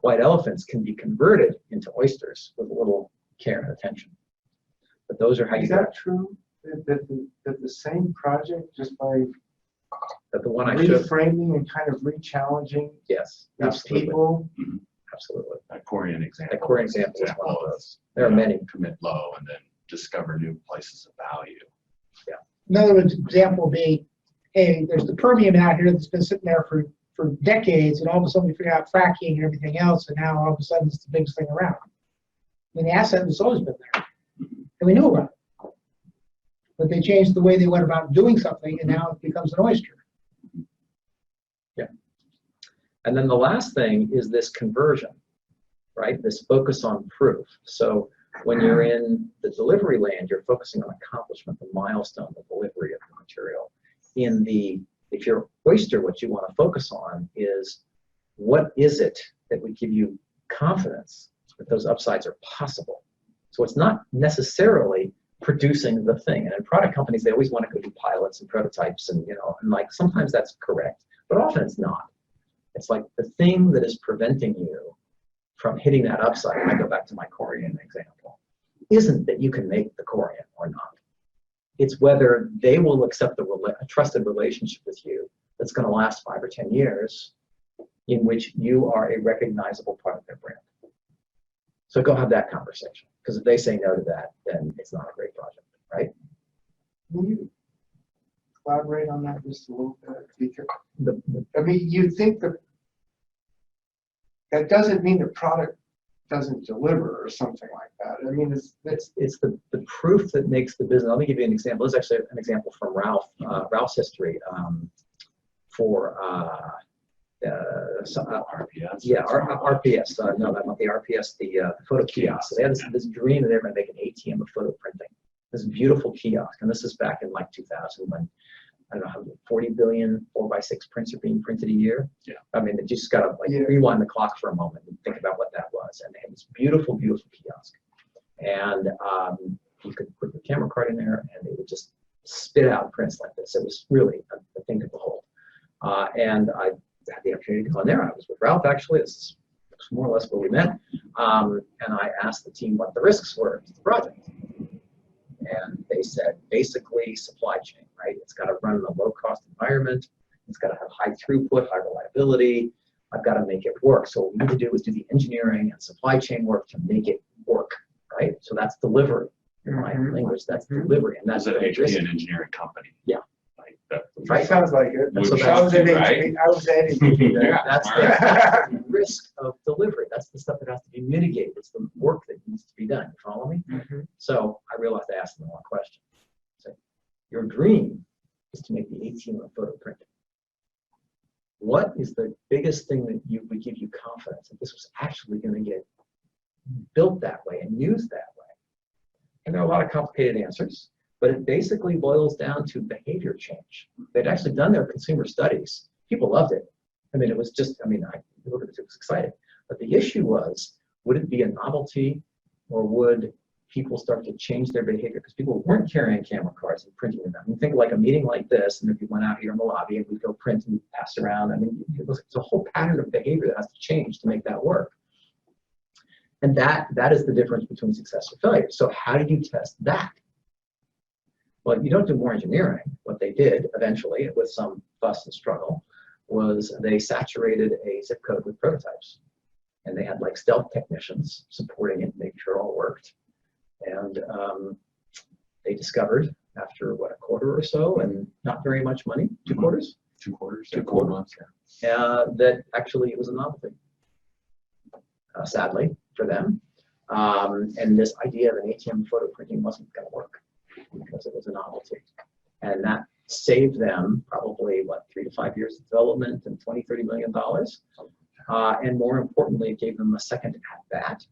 white elephants can be converted into oysters with a little care and attention. But those are how you Is do that it. true? That the same project, just by But the one I showed, reframing and kind of re-challenging yes, its absolutely, people? absolutely. That Korean example. That Korean example is one of of, those. There are you know, many. Commit low and then discover new places of value. Another example would be, hey, there's the Permian out here that's been sitting there for decades, and all of a sudden we figure out fracking and everything else, and now all of a sudden it's the biggest thing around. I mean, the asset has always been there, and we knew about it. But they changed the way they went about doing something, and now it becomes an oyster. Yeah. And then the last thing is this conversion, right? This focus on proof. So when you're in the delivery land, you're focusing on accomplishment, the milestone, the delivery of the material. If you're oyster, what you want to focus on is what is it that would give you confidence that those upsides are possible. So it's not necessarily producing the thing. And in product companies, they always want to go do pilots and prototypes, and and like sometimes that's correct, but often it's not. It's like the thing that is preventing you from hitting that upside. I go back to my Korean example. Isn't that you can make the Korean or not. It's whether they will accept a trusted relationship with you that's going to last 5 or 10 years, in which you are a recognizable part of their brand. So go have that conversation, because if they say no to that, then it's not a great project, right? Can you elaborate on that just a little bit? Because, The I mean, you think that doesn't mean the product doesn't deliver or something like that. I mean, it's the proof that makes the business. Let me give you an example. This is actually an example from Ralph's history for RPS. Yeah, RPS. No, not the RPS, the photo kiosk. So they had this dream that they were going to make an ATM of photo printing. This beautiful kiosk, and this is back in like 2000 when, I don't know, how 40 billion 4x6 prints are being printed a year. Yeah. I mean, you just got to rewind the clock for a moment and think about what that was. And they had this beautiful, beautiful kiosk. And you could put your camera card in there, and it would just spit out prints like this. It was really a thing to behold. And I had the opportunity to go in there. I was with Ralph, actually. This is more or less where we met. And I asked the team what the risks were to the project. And they said, basically, supply chain, right? It's got to run in a low-cost environment. It's got to have high throughput, high reliability. I've got to make it work. So what we need to do is do the engineering and supply chain work to make it work, right? So that's delivery. In my language, that's delivery. And that's That's the risk. an engineering company. Yeah. Like that. Right. Sounds like it. That's Would what you that's- right? I was at it. Yeah. That's Yeah. the risk of delivery. That's the stuff that has to be mitigated. It's the work that needs to be done. You follow me? So I realized I asked them one question. So, your dream is to make the ATM of photo printing. What is the biggest thing that would give you confidence that this was actually going to get built that way and used that way? And there are a lot of complicated answers, but it basically boils down to behavior change. They'd actually done their consumer studies. People loved it. I mean, it was just, I look at it, it was exciting. But the issue was, would it be a novelty, or would people start to change their behavior? Because people weren't carrying camera cards and printing them. I mean, think of like a meeting like this, and if you went out here in the lobby and we'd go print and pass around, I mean, it's a whole pattern of behavior that has to change to make that work. And that is the difference between success or failure. So how do you test that? Well, you don't do more engineering. What they did eventually, with some fuss and struggle, was they saturated a zip code with prototypes. And they had like stealth technicians supporting it, making sure it all worked. And they discovered after, what, a quarter or so, and not very much money, 2 quarters? 2 quarters, 2 4 quarters. months, yeah. That actually it was a novelty, sadly for them. And this idea of an ATM photo printing wasn't going to work because it was a novelty. And that saved them probably, what, 3 to 5 years of development and $20–30 million. And more importantly, it gave them a second at bat,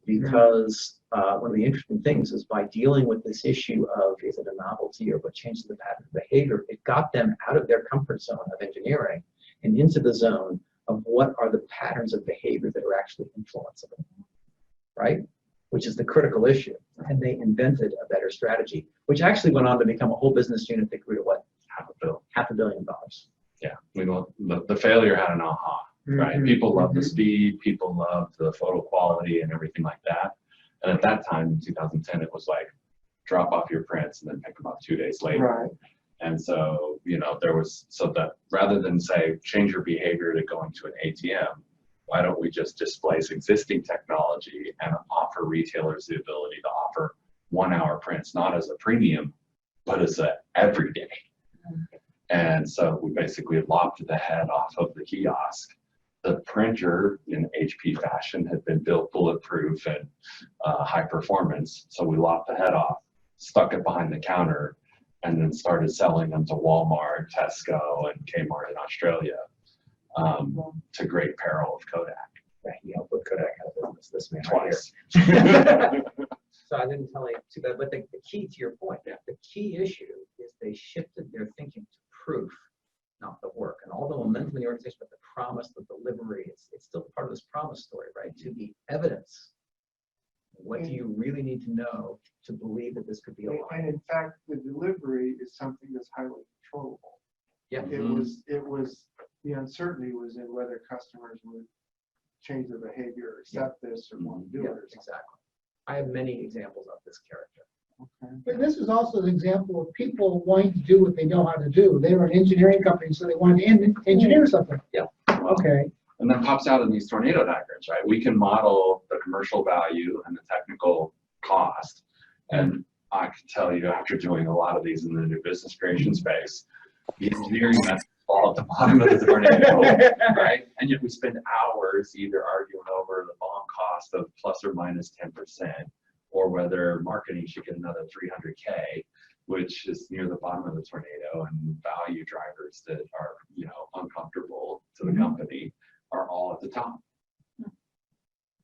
because one of the interesting things is by dealing with this issue of, is it a novelty or what changes the pattern of behavior, it got them out of their comfort zone of engineering and into the zone of what are the patterns of behavior that are actually influenceable, right? Which is the critical issue. And they invented a better strategy, which actually went on to become a whole business unit that grew to what? $500 million. Yeah, the failure had an aha, right? People love the speed, people love the photo quality and everything like that. And at that time, in 2010, it was like, drop off your prints and then pick them up 2 days later. Right. And so, there was, so that rather than say, change your behavior to going to an ATM, why don't we just displace existing technology and offer retailers the ability to offer 1 hour prints, not as a premium, but as a everyday. And so we basically lopped the head off of the kiosk. The printer in HP fashion had been built bulletproof and high performance. So we lopped the head off, stuck it behind the counter, and then started selling them to Walmart, Tesco, and Kmart in Australia, to great peril of Kodak. Yeah, he helped with Kodak out of business, this man right Twice. here. So I didn't tell you too bad, but the key to your point, the key issue is they shifted their thinking to proof, not the work. And all the momentum in the organization, but the promise, the delivery, it's still part of this promise story, right? To the evidence. What do you really need to know to believe that this could be a lie? And in fact, the delivery is something that's highly controllable. Yeah. It was, the uncertainty was in whether customers would change their behavior, or accept this, or want to do it or something. Exactly. I have many examples of this character. Okay. But this is also an example of people wanting to do what they know how to do. They were an engineering company, so they wanted to engineer something. Yeah. Okay. And then pops out in these tornado diagrams, right? We can model the commercial value and the technical cost. And I can tell you, after doing a lot of these in the new business creation space, the engineering methods fall at the bottom of the tornado, right? And yet we spend hours either arguing over the BOM cost of plus or minus 10%, or whether marketing should get another 300K, which is near the bottom of the tornado, and value drivers that are, uncomfortable to the company are all at the top.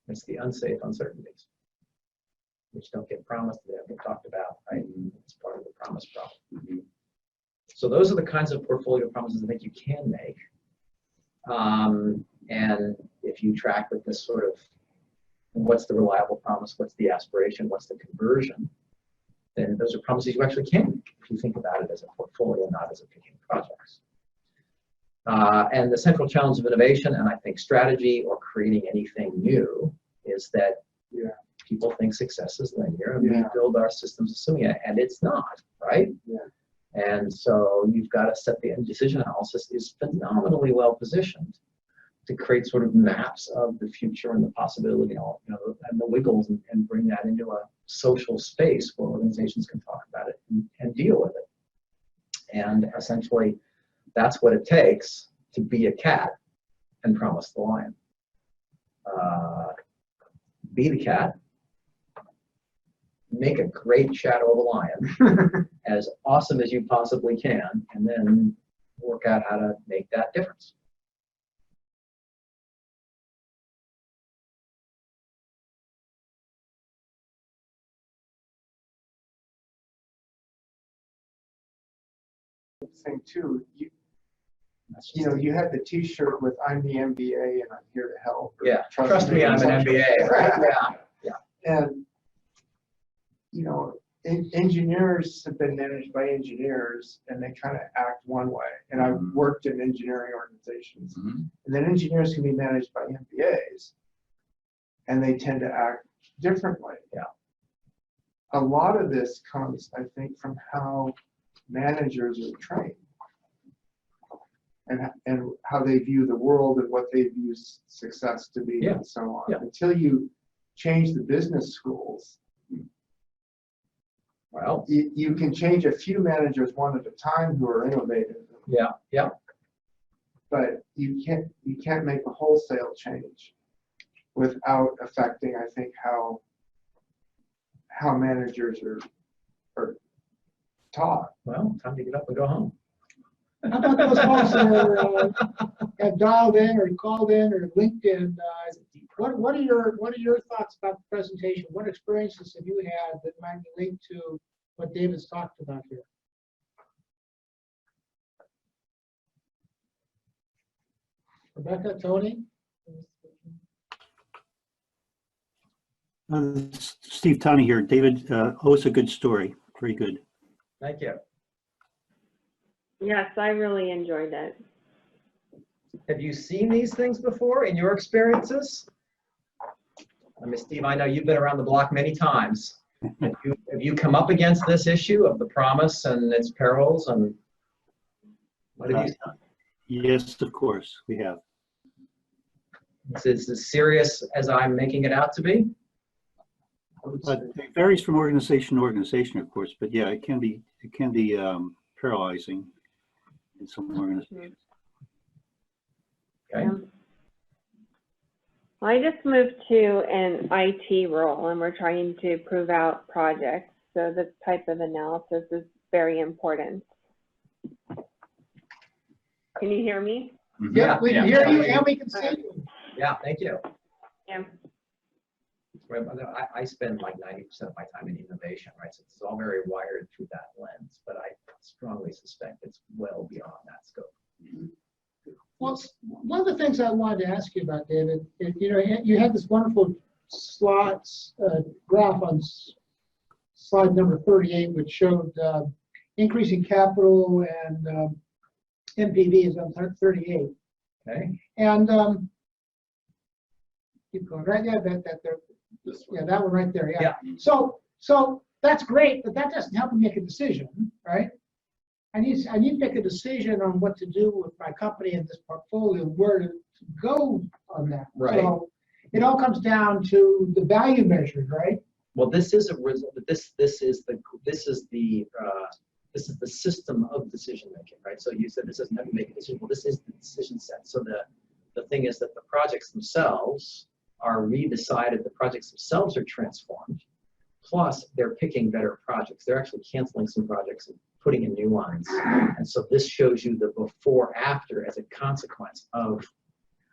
It's the unsafe uncertainties, which don't get promised, they don't get talked about, right? It's part of the promise problem. So those are the kinds of portfolio promises I think you can make. And if you track with this sort of, what's the reliable promise, what's the aspiration, what's the conversion, then those are promises you actually can make if you think about it as a portfolio, not as a picking projects. And the central challenge of innovation, and I think strategy or creating anything new, is that people think success is linear, and we build our systems assuming it, and it's not, right? Yeah. And so you've got to set the decision analysis is phenomenally well positioned to create sort of maps of the future and the possibility, and the wiggles, and bring that into a social space where organizations can talk about it and deal with it. And essentially, that's what it takes to be a cat and promise the lion. Be the cat, make a great shadow of a lion, as awesome as you possibly can, and then work out how to make that difference. Thing too, That's you just- know, you had the T-shirt with "I'm the MBA and I'm here to help." or Yeah, trust me, I'm an MBA, right? Yeah. And engineers have been managed by engineers, and they kind of act one way. And I've worked in engineering organizations, and then engineers can be managed by MBAs, and they tend to act differently. Yeah. a lot of this comes, I think, from how managers are trained and how they view the world and what they view success to be, Yeah. and so on. Yeah. Until you change the business schools, Well, you can change a few managers one at a time who are innovative, yeah, yeah. but you can't make a wholesale change without affecting, I think, how managers are taught. Well, time to get up and go home. How about those folks that are, have dialed in or called in or linked in? What are your thoughts about the presentation? What experiences have you had that might relate to what David's talked about here? Rebecca, Tony? Steve Tani here. David, it's a good story. Very good. Thank you. Yes, I really enjoyed it. Have you seen these things before in your experiences? I mean, Steve, I know you've been around the block many times. Have you come up against this issue of the promise and its perils, and what have you done? Yes, of course, we have. Is this as serious as I'm making it out to be? It varies from organization to organization, of course, but yeah, it can be paralyzing in some organizations. Okay. Yeah. Well, I just moved to an IT role and we're trying to prove out projects. So this type of analysis is very important. Can you hear me? Yeah, we can hear you and we can see you. Yeah, thank you. Yeah. I spend like 90% of my time in innovation, right? So it's all very wired through that lens, but I strongly suspect it's well beyond that scope. Well, one of the things I wanted to ask you about, David, is, you had this wonderful slots graph on slide number 38, which showed increasing capital and MPV is on 38. Okay. And keep going, right? Yeah, that there. Yeah, that one right there. Yeah. So that's great, but that doesn't help me make a decision, right? I need to make a decision on what to do with my company and this portfolio, where to go on that. Right. So it all comes down to the value measured, right? Well, this is a result. This is the system of decision making, right? So you said this doesn't have to make a decision. Well, this is the decision set. So the thing is that the projects themselves are redecided. The projects themselves are transformed. Plus, they're picking better projects. They're actually canceling some projects and putting in new ones. And so this shows you the before after as a consequence of.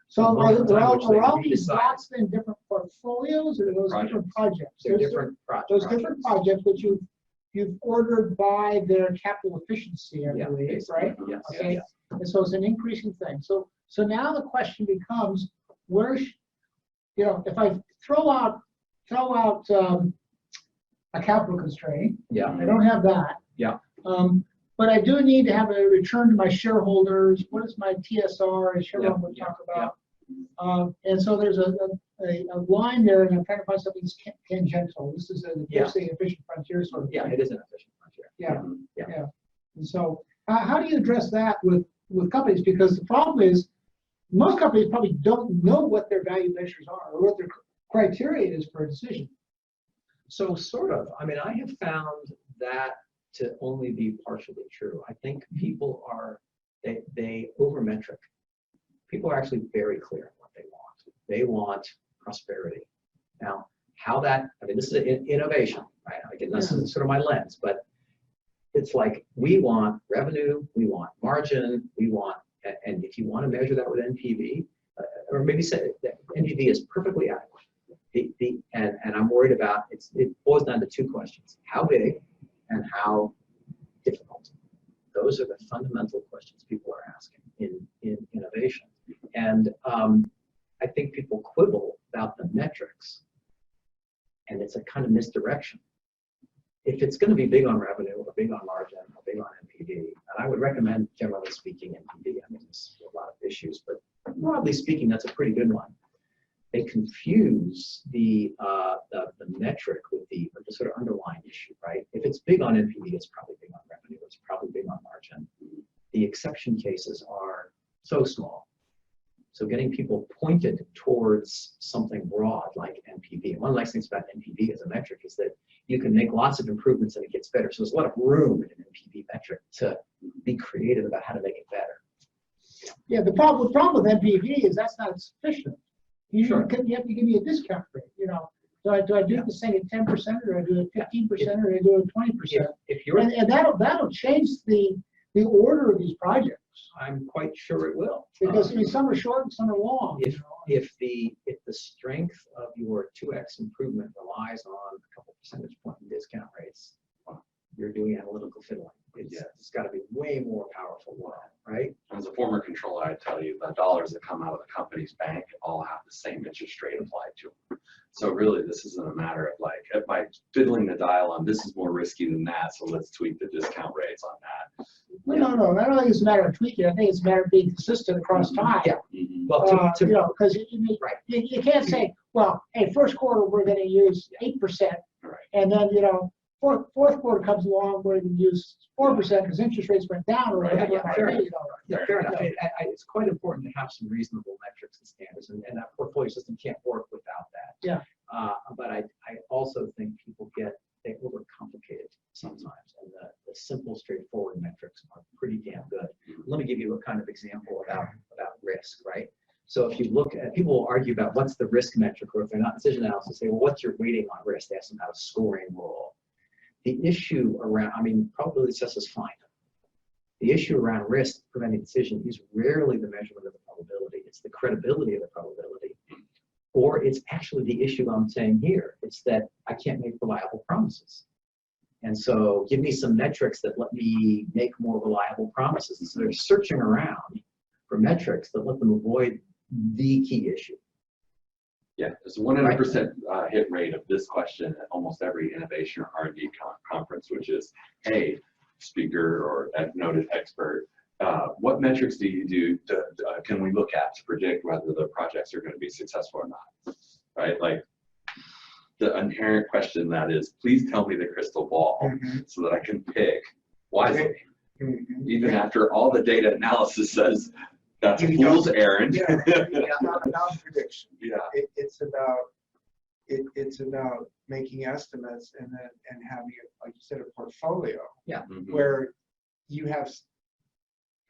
So are all these redecided. blocks in different portfolios, or are those different projects? They're Those different Those different projects which you've ordered by their capital efficiency, I believe, basically, right? Yes. Okay. Yes. And so it's an increasing thing. So now the question becomes, if I throw out a capital constraint, Yeah. I don't have that. Yeah. But I do need to have a return to my shareholders. What is my TSR, as Sharon would Yeah, talk about? And so there's a line there, and I'm trying to find something that's tangential. This is a basically efficient frontier sort of thing. Yeah, it is an efficient frontier. Yeah. And so how do you address that with companies? Because the problem is most companies probably don't know what their value measures are or what their criteria is for a decision. So sort of. I mean, I have found that to only be partially true. I think people are, they over-metric. People are actually very clear on what they want. They want prosperity. Now, this is innovation, right? Again, this is sort of my lens, but it's like we want revenue, we want margin, we want, and if you want to measure that with NPV, or maybe say that NPV is perfectly adequate. And I'm worried about, it boils down to two questions: how big and how difficult. Those are the fundamental questions people are asking in innovation. And I think people quibble about the metrics, and it's a kind of misdirection. If it's going to be big on revenue or big on margin or big on NPV, and I would recommend, generally speaking, NPV. I mean, there's a lot of issues, but broadly speaking, that's a pretty good one. they confuse the metric with the sort of underlying issue, right? If it's big on NPV, it's probably big on revenue, it's probably big on margin. The exception cases are so small. So getting people pointed towards something broad like NPV. And one of the nice things about NPV as a metric is that you can make lots of improvements and it gets better. So there's a lot of room in an NPV metric to be creative about how to make it better. Yeah, the problem with NPV is that's not sufficient. You Sure. you have to give me a discount rate, you know. Do I do this thing at 10% or do I do it 15% or do I do it 20%? If you're, And that'll change the order of these projects. I'm quite sure it will. Because I mean, some are short and some are long. If you know. if the strength of your 2x improvement relies on a couple percentage point in discount rates, you're doing analytical fiddling. It's got to be way more powerful than that, right? As a former controller, I tell you, the dollars that come out of the company's bank all have the same interest rate applied to them. So really, this isn't a matter of like, if by fiddling the dial on this is more risky than that, so let's tweak the discount rates on that. No. I don't think it's a matter of tweaking. I think it's a matter of being consistent across time. Yeah. Mhm. Well, You know, because Right. you can't say, well, hey, first quarter we're going to use 8%, Right. and then you know, fourth quarter comes along we're going to use 4% because interest rates went down or Right, whatever. yeah, it might fair be, you know. yeah, fair enough. It's quite important to have some reasonable metrics and standards, and that portfolio system can't work without that. Yeah. But I also think people they overcomplicate it sometimes, and the simple, straightforward metrics are pretty damn good. Let me give you a kind of example about risk, right? So if you look at, people will argue about what's the risk metric, or if they're not decision analysis, say, well, what's your weighting on risk? They ask them how a scoring rule. The issue around, I mean, probability success is fine. The issue around risk preventing decision is rarely the measurement of the probability. It's the credibility of the probability. Or it's actually the issue I'm saying here. It's that I can't make reliable promises. And so give me some metrics that let me make more reliable promises. And so they're searching around for metrics that let them avoid the key issue. Yeah, there's a 100% hit rate of this question at almost every innovation or R&D conference, which is, hey, speaker or noted expert, what metrics do you do, can we look at to predict whether the projects are going to be successful or not, right? Like the inherent question that is, please tell me the crystal ball so that I can pick wisely. Even after all the data analysis says that's a fool's errand. Yeah, it's not about prediction. Yeah. It's about making estimates and having, like you said, a portfolio. Yeah. Where you have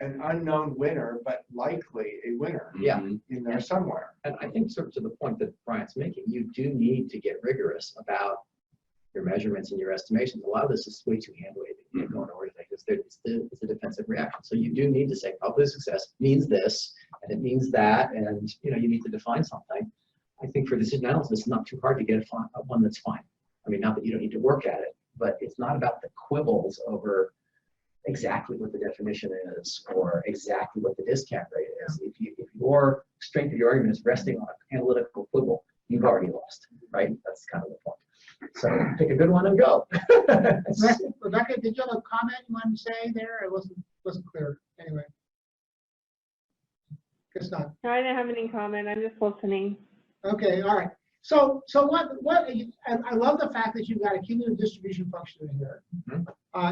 an unknown winner, but likely a winner. Yeah. In there somewhere. And I think sort of to the point that Brian's making, you do need to get rigorous about your measurements and your estimations. A lot of this is way too hand-wavy. You can't go in order like this. It's a defensive reaction. So you do need to say probability of success means this, and it means that, and you know, you need to define something. I think for decision analysis, it's not too hard to get one that's fine. I mean, not that you don't need to work at it, but it's not about the quibbles over exactly what the definition is or exactly what the discount rate is. If your strength of your argument is resting on an analytical quibble, you've already lost, right? That's kind of the point. So pick a good one and go. Rebecca, did you have a comment you wanted to say there? It wasn't clear. Anyway. Guess not. No, I didn't have any comment. I'm just listening. Okay, all right. So I love the fact that you've got a cumulative distribution function in here.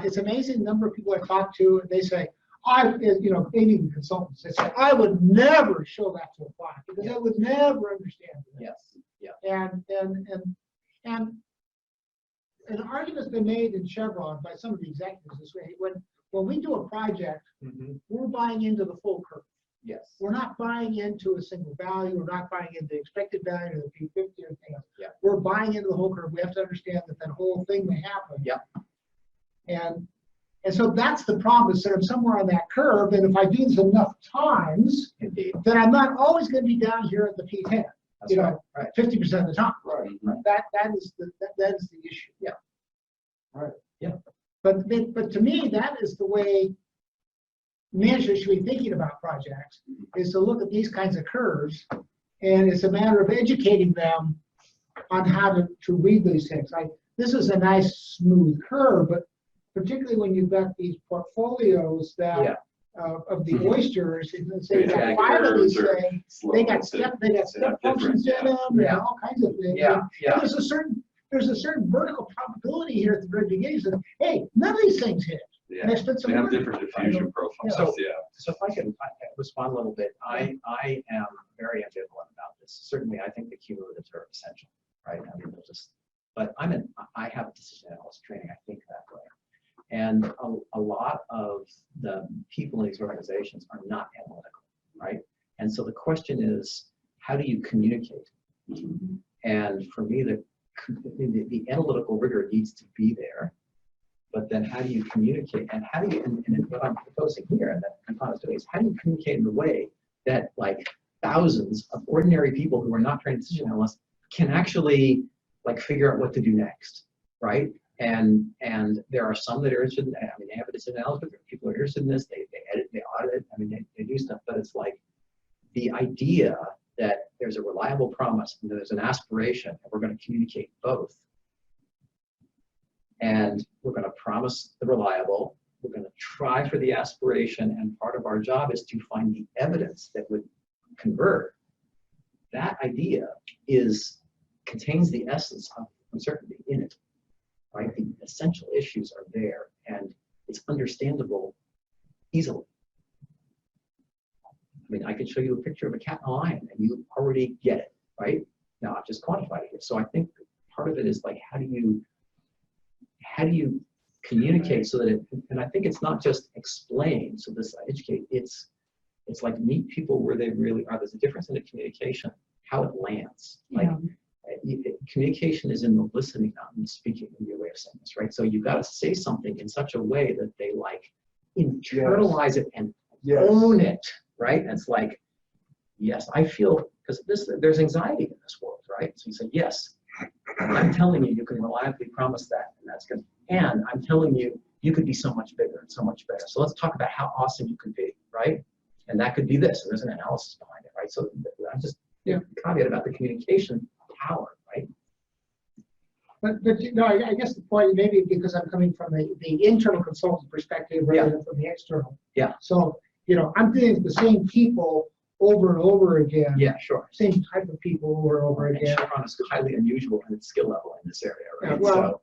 It's amazing the number of people I talk to, and they say, maybe even consultants, they say, I would never show that to a client because they would never understand it. Yes. Yeah. And an argument's been made in Chevron by some of the executives this way. When we do a project, we're buying into the full curve. Yes. We're not buying into a single value. We're not buying into the expected value or the P50 or anything else. Yeah. We're buying into the whole curve. We have to understand that whole thing may happen. Yeah. And so that's the problem, is that I'm somewhere on that curve, and if I do this enough times, Indeed. then I'm not always going to be down here at the P10. That's right. 50% of the time. Right. That is the issue. Yeah. Right. Yeah. But to me, that is the way managers should be thinking about projects, is to look at these kinds of curves, and it's a matter of educating them on how to read these things. This is a nice smooth curve, but particularly when you've got these portfolios that of the Mhm. oysters, and then say, Yeah, got 5 of these or things, slow they got to- step yeah, functions in different, them, and yeah. all kinds of things. Yeah, And yeah. there's a certain vertical probability here at the very beginning, that, hey, none of these things hit. Yeah, And I spent some they have money. different diffusion profiles, So- yeah. So if I can respond a little bit, I am very ambivalent about this. Certainly, I think the cumulatives are essential, right? I mean, but I have decision analyst training, I think that way. And a lot of the people in these organizations are not analytical, right? And so the question is, how do you communicate? And for me, the analytical rigor needs to be there. But then how do you communicate, and how do you, and what I'm proposing here, and that I'm doing, is how do you communicate in a way that like thousands of ordinary people who are not trained decision analysts can actually like figure out what to do next, right? And there are some that are interested in, I mean, they have a decision analyst, but there are people who are interested in this, they edit, they audit, I mean, they do stuff, but it's like the idea that there's a reliable promise and there's an aspiration, and we're going to communicate both. And we're going to promise the reliable, we're going to try for the aspiration, and part of our job is to find the evidence that would convert. That idea contains the essence of uncertainty in it, right? The essential issues are there, and it's understandable easily. I mean, I could show you a picture of a cat and a lion, and you already get it, right? Now, I've just quantified it here. So I think part of it is like, how do you communicate so that it, and I think it's not just explain, so this educate, it's like meet people where they really are. There's a difference in the communication, how it lands. Like communication is in the listening, not in the speaking, in your way of saying this, right? So you've got to say something in such a way that they like internalize it and own it, right? And it's like, yes, I feel, because there's anxiety in this world, right? So you say, yes, I'm telling you, you can reliably promise that, and that's good. And I'm telling you, you could be so much bigger and so much better. So let's talk about how awesome you could be, right? And that could be this, and there's an analysis behind it, right? So I'm just caveat about the communication power, right? But you know, I guess the point, maybe because I'm coming from the internal consultant perspective rather than from the external. Yeah. So, you know, I'm dealing with the same people over and over again. Yeah, sure. Same type of people over and over And again. Chevron is highly unusual in its skill level in this area, right? Yeah, well,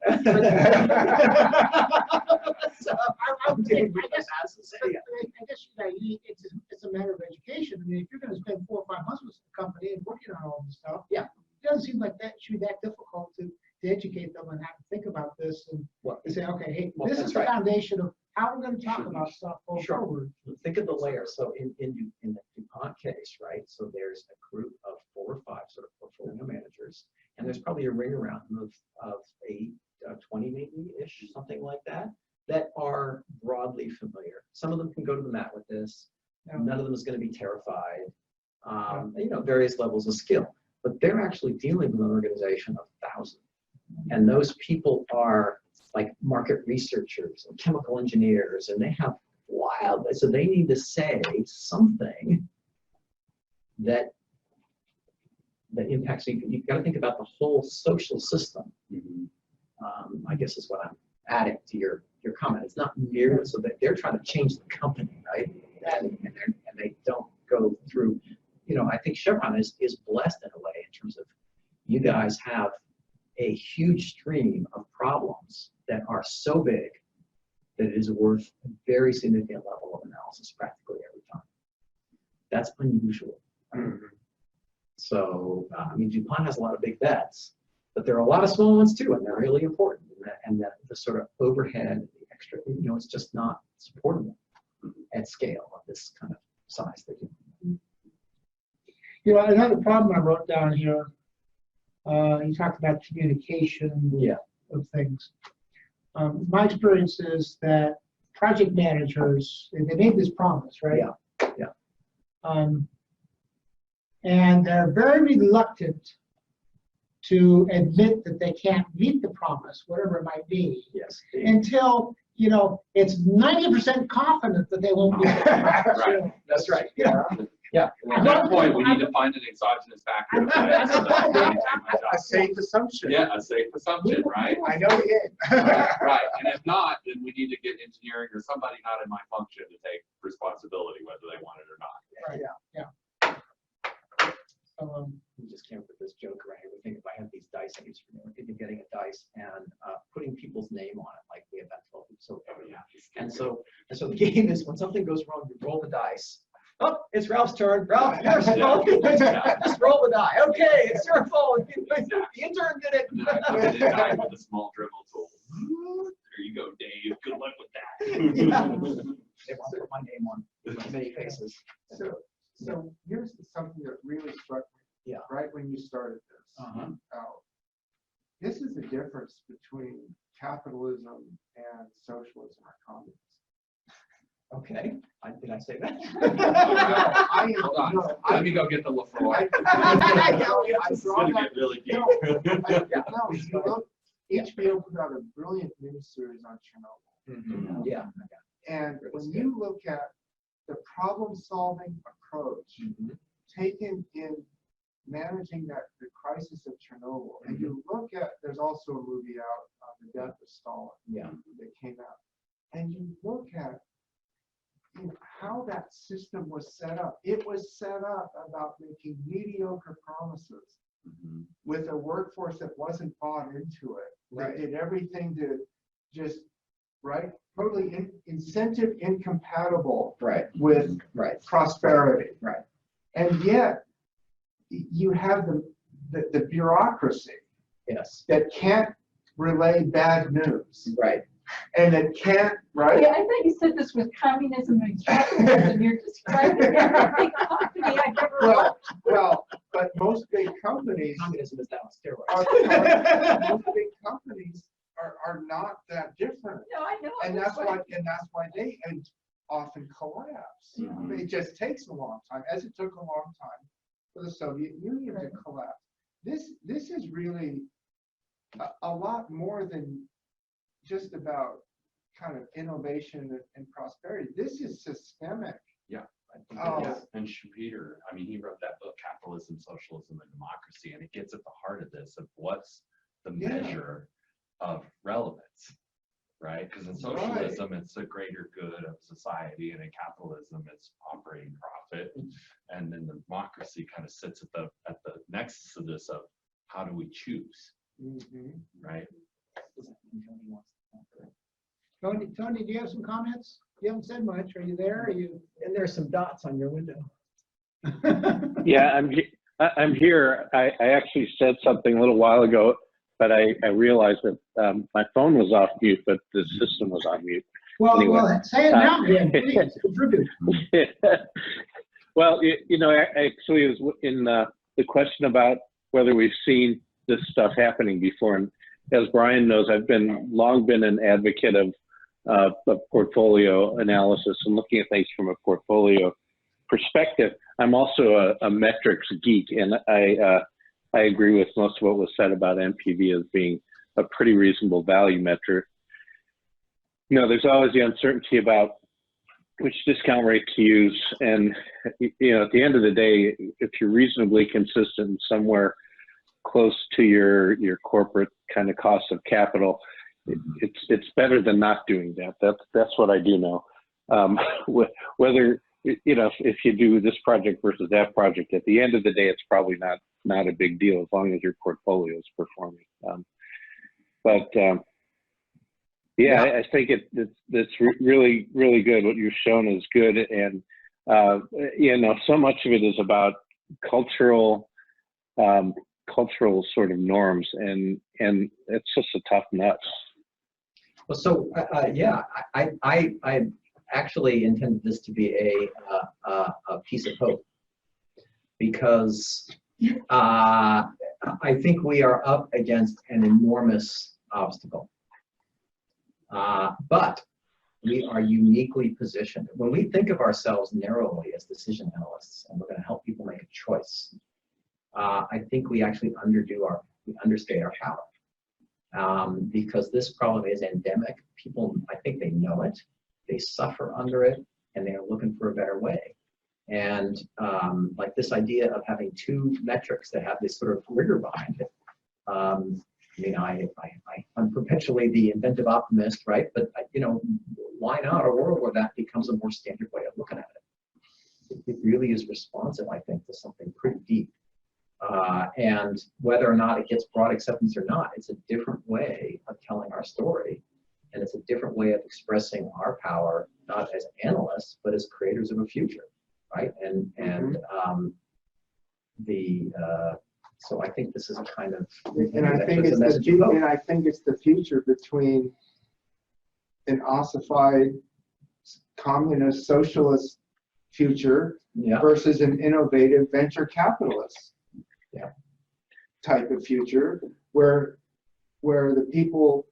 So, I would say, I guess, yeah. you know, it's a matter of education. I mean, if you're going to spend 4 or 5 months with the company and working on all this stuff, Yeah. it doesn't seem like that should be that difficult to educate them and have to think about this and say, okay, hey, Well, this that's is the right. foundation of how we're going to talk about stuff going Sure. forward. Think of the layers. So in the DuPont case, right? So there's a group of 4 or 5 sort of portfolio managers, and there's probably a ring around them of 20 maybe-ish, something like that, that are broadly familiar. Some of them can go to the mat with this. None of them is going to be terrified. You know, various levels of skill. But they're actually dealing with an organization of 1,000. And those people are like market researchers and chemical engineers, and they have so they need to say something that impacts you. You've got to think about the whole social system. I guess is what I'm adding to your comment. It's not merely so that they're trying to change the company, right? And they don't go through. You know, I think Chevron is blessed in a way in terms of you guys have a huge stream of problems that are so big that it is worth a very significant level of analysis practically every time. That's unusual. So, I mean, DuPont has a lot of big bets, but there are a lot of small ones too, and they're really important. And that the sort of overhead, the extra, you know, it's just not supportable at scale of this kind of size that you. You know, another problem I wrote down here, you talked about communication of things. My experience is that project managers, they made this promise, right? And they're very reluctant to admit that they can't meet the promise, whatever it might be, until, you know, it's 90% confident that they won't meet the promise. Right. That's right. You know, Yeah. At that point, we need to find an exogenous factor. to play so that I can maintain my job. A safe assumption. Yeah, a safe assumption, right? I know the game. Right, and if not, then we need to get engineering or somebody not in my function to take responsibility whether they want it or not. Right, yeah. We just came up with this joke right here. We think if I have these dice I use for me, we're thinking of getting a dice and putting people's name on it, like we have that 12 so and so the game is when something goes wrong, you roll the dice. Oh, it's Ralph's turn. Ralph, you're fault. Just roll the die. Okay, it's your fault. The intern did it. And then I put it in die with a small dribble tool. There you go, Dave. Good luck with that. They want to put my name on many faces. So here's something that really struck me. Yeah. Right when you started this. This is the difference between capitalism and socialism or communism. Okay, did I say that? Hold on. Let me go get the LaFroy. It's gonna get really deep. HBO put out a brilliant miniseries on Chernobyl. Yeah. And when you look at the problem-solving approach taken in managing the crisis of Chernobyl, and you look at, there's also a movie out on the death of Stalin that came out, and you look at how that system was set up. It was set up about making mediocre promises with a workforce that wasn't bought into it. They did everything to just, totally incentive incompatible with prosperity. And yet, you have the bureaucracy that can't relay bad news. And it can't, Yeah, I thought you said this was communism and capitalism. You're describing every company I've ever worked. Well, but most big companies, Communism is now on steroids. most big companies are not that different. No, I know. And that's why they often collapse. It just takes a long time, as it took a long time for the Soviet Union to collapse. This is really a lot more than just about kind of innovation and prosperity. This is systemic. Yeah. And Schumpeter, I mean, he wrote that book, Capitalism, Socialism, and Democracy, and it gets at the heart of this, of what's the measure of relevance, right? Because in socialism, it's the greater good of society, and in capitalism, it's operating profit. And then the democracy kind of sits at the nexus of this of how do we choose, right? Tony, do you have some comments? You haven't said much. Are you there? Are you? And there's some dots on your window. Yeah, I'm here. I actually said something a little while ago, but I realized that my phone was off mute, but the system was on mute. Well, Anyway, well, say it now, Dan, please, contribute. Well, actually, it was in the question about whether we've seen this stuff happening before. And as Brian knows, I've long been an advocate of portfolio analysis and looking at things from a portfolio perspective. I'm also a metrics geek, and I agree with most of what was said about NPV as being a pretty reasonable value metric. There's always the uncertainty about which discount rate to use, and at the end of the day, if you're reasonably consistent somewhere close to your corporate kind of cost of capital, it's better than not doing that. That's what I do know. Whether if you do this project versus that project, at the end of the day, it's probably not a big deal as long as your portfolio is performing. I think it's really, really good. What you've shown is good, and so much of it is about cultural sort of norms, and it's just a tough nut. Well, so I actually intended this to be a piece of hope, because I think we are up against an enormous obstacle, but we are uniquely positioned. When we think of ourselves narrowly as decision analysts, and we're going to help people make a choice, I think we actually understate our power, because this problem is endemic. People, I think they know it, they suffer under it, and they are looking for a better way. And like this idea of having two metrics that have this sort of rigor behind it. I mean, I'm perpetually the inventive optimist, right? But you know, why not a world where that becomes a more standard way of looking at it? It really is responsive, I think, to something pretty deep. And whether or not it gets broad acceptance or not, it's a different way of telling our story. And it's a different way of expressing our power, not as analysts, but as creators of a future, right? So I think this is a kind of, And I think it's the future between an ossified communist socialist future versus an innovative venture capitalist type of future, where the people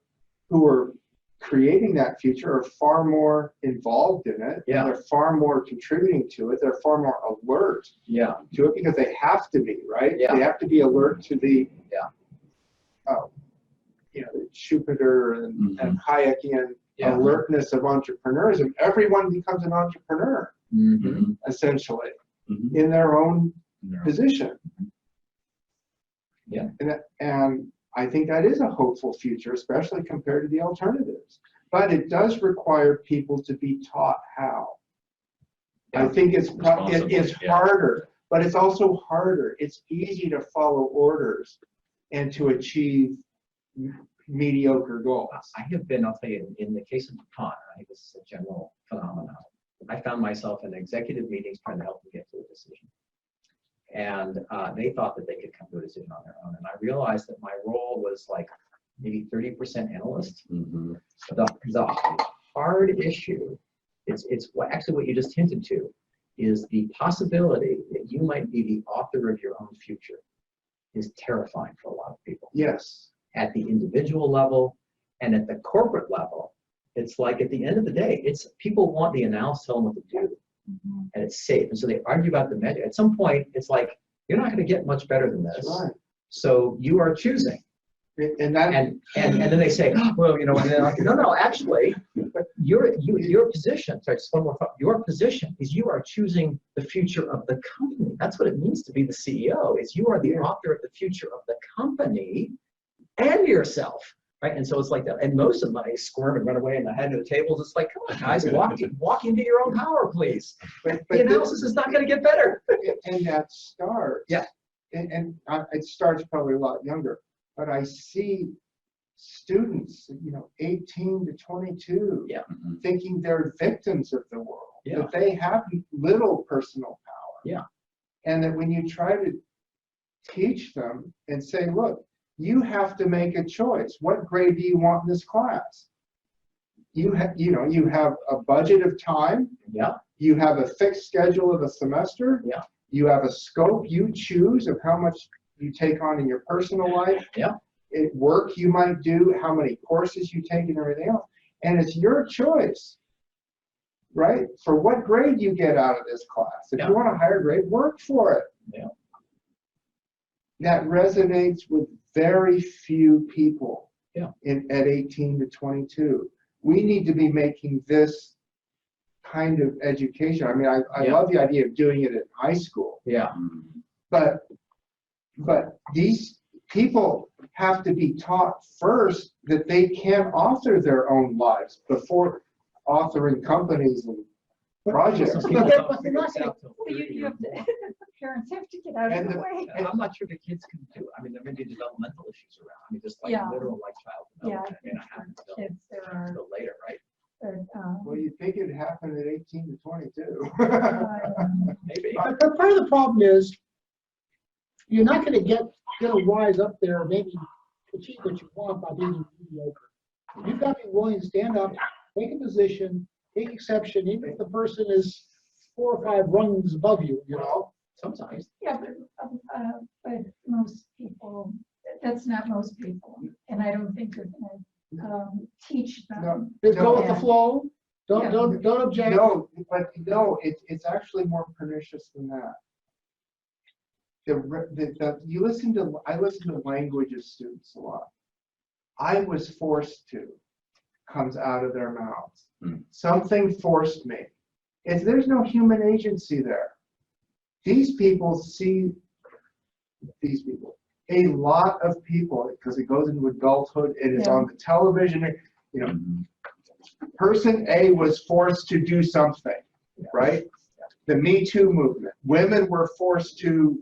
who are creating that future are far more involved in it. And they're far more contributing to it. They're far more alert to it because they have to be, right? They have to be alert to the you know, Schumpeter and Hayekian alertness of entrepreneurism. Everyone becomes an entrepreneur essentially in their own position. And I think that is a hopeful future, especially compared to the alternatives. But it does require people to be taught how. I think it's harder, but it's also harder. It's easy to follow orders and to achieve mediocre goals. I have been, I'll tell you, in the case of DuPont, I think this is a general phenomenon. I found myself in executive meetings trying to help them get to a decision. And they thought that they could come to a decision on their own. And I realized that my role was like maybe 30% analyst. The hard issue, it's actually what you just hinted to, is the possibility that you might be the author of your own future is terrifying for a lot of people. Yes. At the individual level and at the corporate level, it's like at the end of the day, it's people want the analysis, tell them what to do. And it's safe. And so they argue about the measure. At some point, it's like, you're not going to get much better than this. Right. So you are choosing. And then they say, oh, well, you know, and then like, no, actually, your position, sorry, just one more thought. Your position is you are choosing the future of the company. That's what it means to be the CEO, is you are the author of the future of the company and yourself. Right, and so it's like that, and most of them squirm and run away and head to the tables. It's like, come on, guys, walk into your own power, please. But the analysis is not going to get better. And that starts. And it starts probably a lot younger. But I see students, you know, 18 to 22, thinking they're victims of the world. That they have little personal power. And that when you try to teach them and say, look, you have to make a choice. What grade do you want in this class? You have a budget of time. You have a fixed schedule of a semester. You have a scope you choose of how much you take on in your personal life. Work you might do, how many courses you take and everything else. And it's your choice, right? For what grade you get out of this class. If you want a higher grade, work for it. That resonates with very few people at 18 to 22. We need to be making this kind of education. I mean, I love the idea of doing it in high school. But these people have to be taught first that they can author their own lives before authoring companies and projects. You have to, parents have to get out of the way. And I'm not sure the kids can do it. I mean, there may be developmental issues around. I mean, just like literal like child development. I mean, I haven't Kids, there are. until later, right? Well, you'd think it'd happen at 18 to 22. Maybe. But part of the problem is you're not going to get a rise up there, maybe achieve what you want by being mediocre. You've got to be willing to stand up, take a position, take exception, even if the person is 4 or 5 rungs above you, you know? Sometimes. But most people, that's not most people. And I don't think you're going to teach them. Just go with the flow. Don't object. No, but no, it's actually more pernicious than that. I listen to language of students a lot. I was forced to comes out of their mouths. Something forced me. There's no human agency there. these people see, a lot of people, because it goes into adulthood, it is on the television, you know, person A was forced to do something, right? The Me Too movement, women were forced to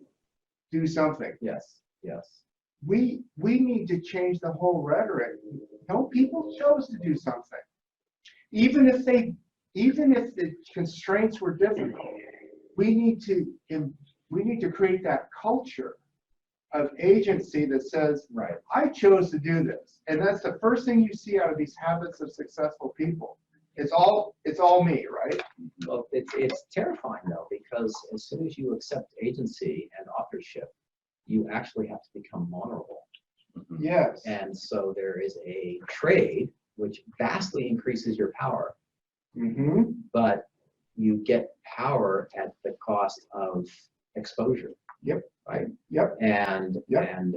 do something. Yes, yes. We need to change the whole rhetoric. No, people chose to do something. Even if the constraints were difficult, we need to create that culture of agency that says, Right. I chose to do this. And that's the first thing you see out of these habits of successful people. It's all me, right? Well, it's terrifying though, because as soon as you accept agency and authorship, you actually have to become vulnerable. Yes. And so there is a trade which vastly increases your power, Mm-hmm. but you get power at the cost of exposure. Yep. Right. Yep. And Yep.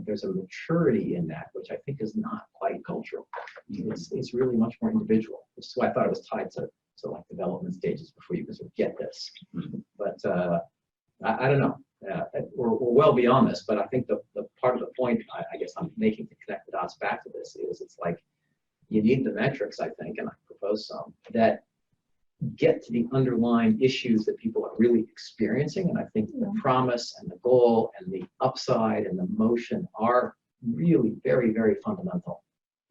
there's a maturity in that which I think is not quite cultural. It's really much more individual. So I thought it was tied to like development stages before you can sort of get this. But I don't know. We're well beyond this, but I think the part of the point I guess I'm making to connect the dots back to this is it's like you need the metrics, I think, and I propose some that get to the underlying issues that people are really experiencing. And I think the promise and the goal and the upside and the motion are really very, very fundamental.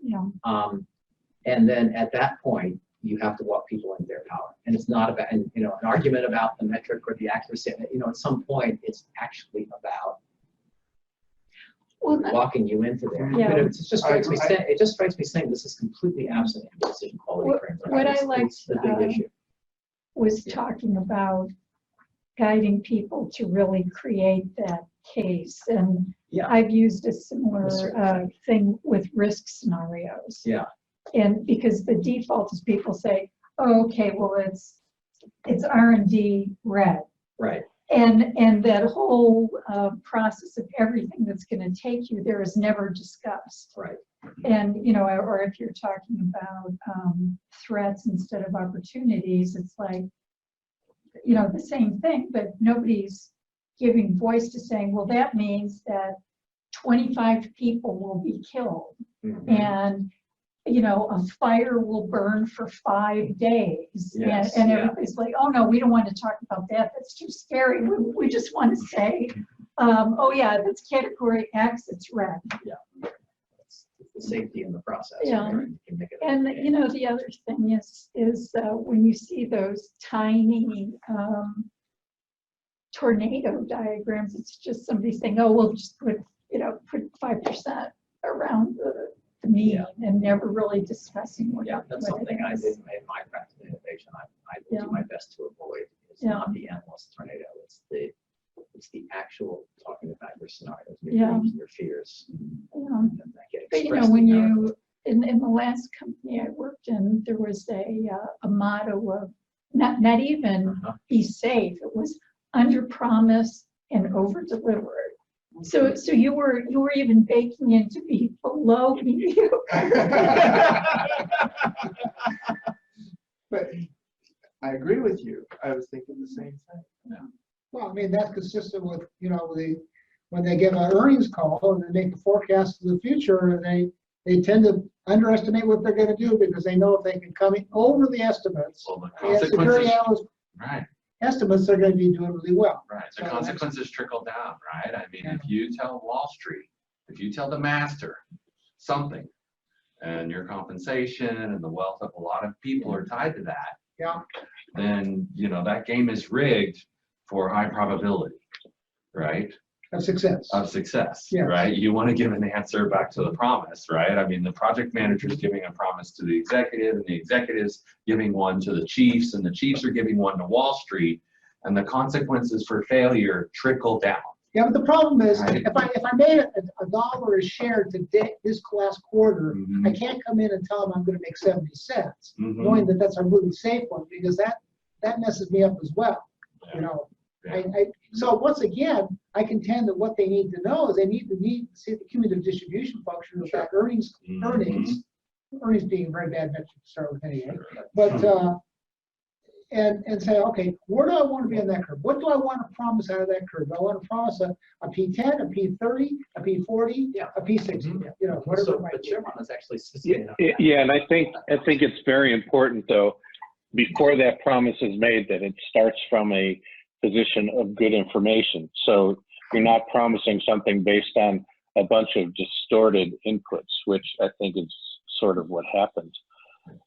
Yeah. And then at that point, you have to walk people into their power. And it's not about, and, you know, an argument about the metric or the accuracy, you know, at some point, it's actually about walking you into there. Yeah. But it just strikes me saying this is completely absent in decision quality framework. What I liked, it's the big issue. was talking about guiding people to really create that case. And Yeah. I've used a similar That's right. thing with risk scenarios. Yeah. And because the default is people say, oh, okay, well, it's R&D red. Right. And that whole process of everything that's going to take you there is never discussed. Right. And, you know, or if you're talking about threats instead of opportunities, it's like, you know, the same thing, but nobody's giving voice to saying, well, that means that 25 people will be killed. Mhm. And, you know, a fire will burn for 5 days. Yes, and yeah. everybody's like, oh, no, we don't want to talk about that. That's too scary. We just want to say, oh, yeah, that's category X, it's red. Yeah. It's the safety in the process. Yeah. Right? You can make it And, okay. you know, the other thing is when you see those tiny tornado diagrams, it's just somebody saying, oh, we'll just put 5% around the mean and never really discussing what Yeah, that's what something it I is. did in my practice of innovation. I Yeah. do my best to avoid. It's Yeah. not the endless tornado. It's the actual talking about your scenarios, your Yeah. dreams, and your fears. Yeah. And that get But, you know, expressed when in you, narrative. in the last company I worked in, there was a motto of not even Uh-huh. be safe. It was under promise and over deliver. So you were even baking in to be below mediocre. But I agree with you. I was thinking the same thing. Well, I mean, that's consistent with, you know, when they give an earnings call and they make a forecast of the future, they tend to underestimate what they're going to do because they know if they can come in over the estimates, Well, the and security consequences, analyst right, estimates, they're going to be doing really well. right. The So consequences trickle down, right? I mean, Yeah. if you tell Wall Street, if you tell the master something, and your compensation and the wealth of a lot of people are tied to that, Yeah. then, you know, that game is rigged for high probability, right? Of success. Of success, Yes. right? You want to give an answer back to the promise, right? I mean, the project manager's giving a promise to the executive, and the executive's giving one to the chiefs, and the chiefs are giving one to Wall Street, and the consequences for failure trickle down. Yeah, but the problem is, Right. if I made a dollar a share today, this last quarter, Mhm. I can't come in and tell them I'm going to make 70 cents, Mhm. knowing that that's a really safe one, because that messes me up as well. You know, Yeah. so once again, I contend that what they need to know is they need to see the cumulative distribution function of that earnings Mhm. earnings being a very bad metric to start with anyway. Sure. But and say, okay, where do I want to be on that curve? What do I want to promise out of that curve? Do I want to promise a P10, a P30, a P40, Yeah. a P60? You know, whatever So, it might but be. Chevron is actually sophisticated enough. Yeah, and I think it's very important though, before that promise is made, that it starts from a position of good information. So you're not promising something based on a bunch of distorted inputs, which I think is sort of what happened.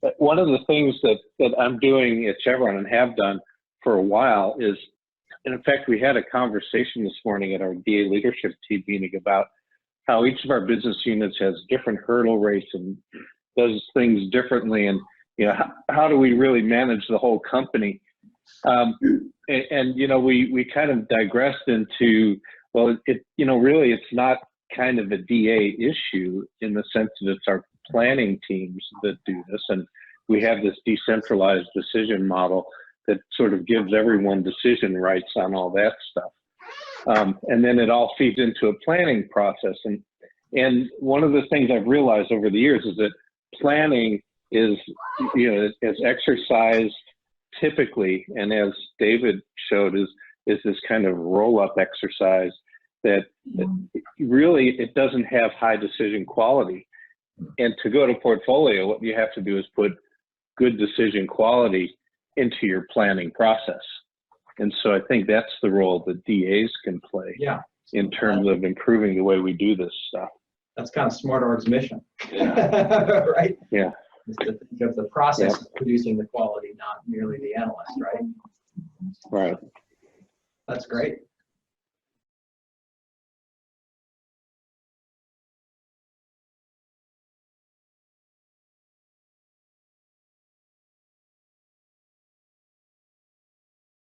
But one of the things that I'm doing at Chevron and have done for a while is, and in fact, we had a conversation this morning at our DA leadership team meeting about how each of our business units has different hurdle rates and does things differently. And, you know, how do we really manage the whole company? And you know, we kind of digressed into, well, really it's not kind of a DA issue in the sense that it's our planning teams that do this, and we have this decentralized decision model that sort of gives everyone decision rights on all that stuff, and then it all feeds into a planning process. And one of the things I've realized over the years is that planning is, you know, as exercised typically, and as David showed, is this kind of roll-up exercise that really it doesn't have high decision quality. And to go to portfolio, what you have to do is put good decision quality into your planning process. And so I think that's the role that DAs can play, Yeah. in terms of improving the way we do this stuff. That's kind of Smart Org's mission. Yeah. Right? Yeah. Is to think of the process of producing the quality, not merely the analyst, right? Right. That's great.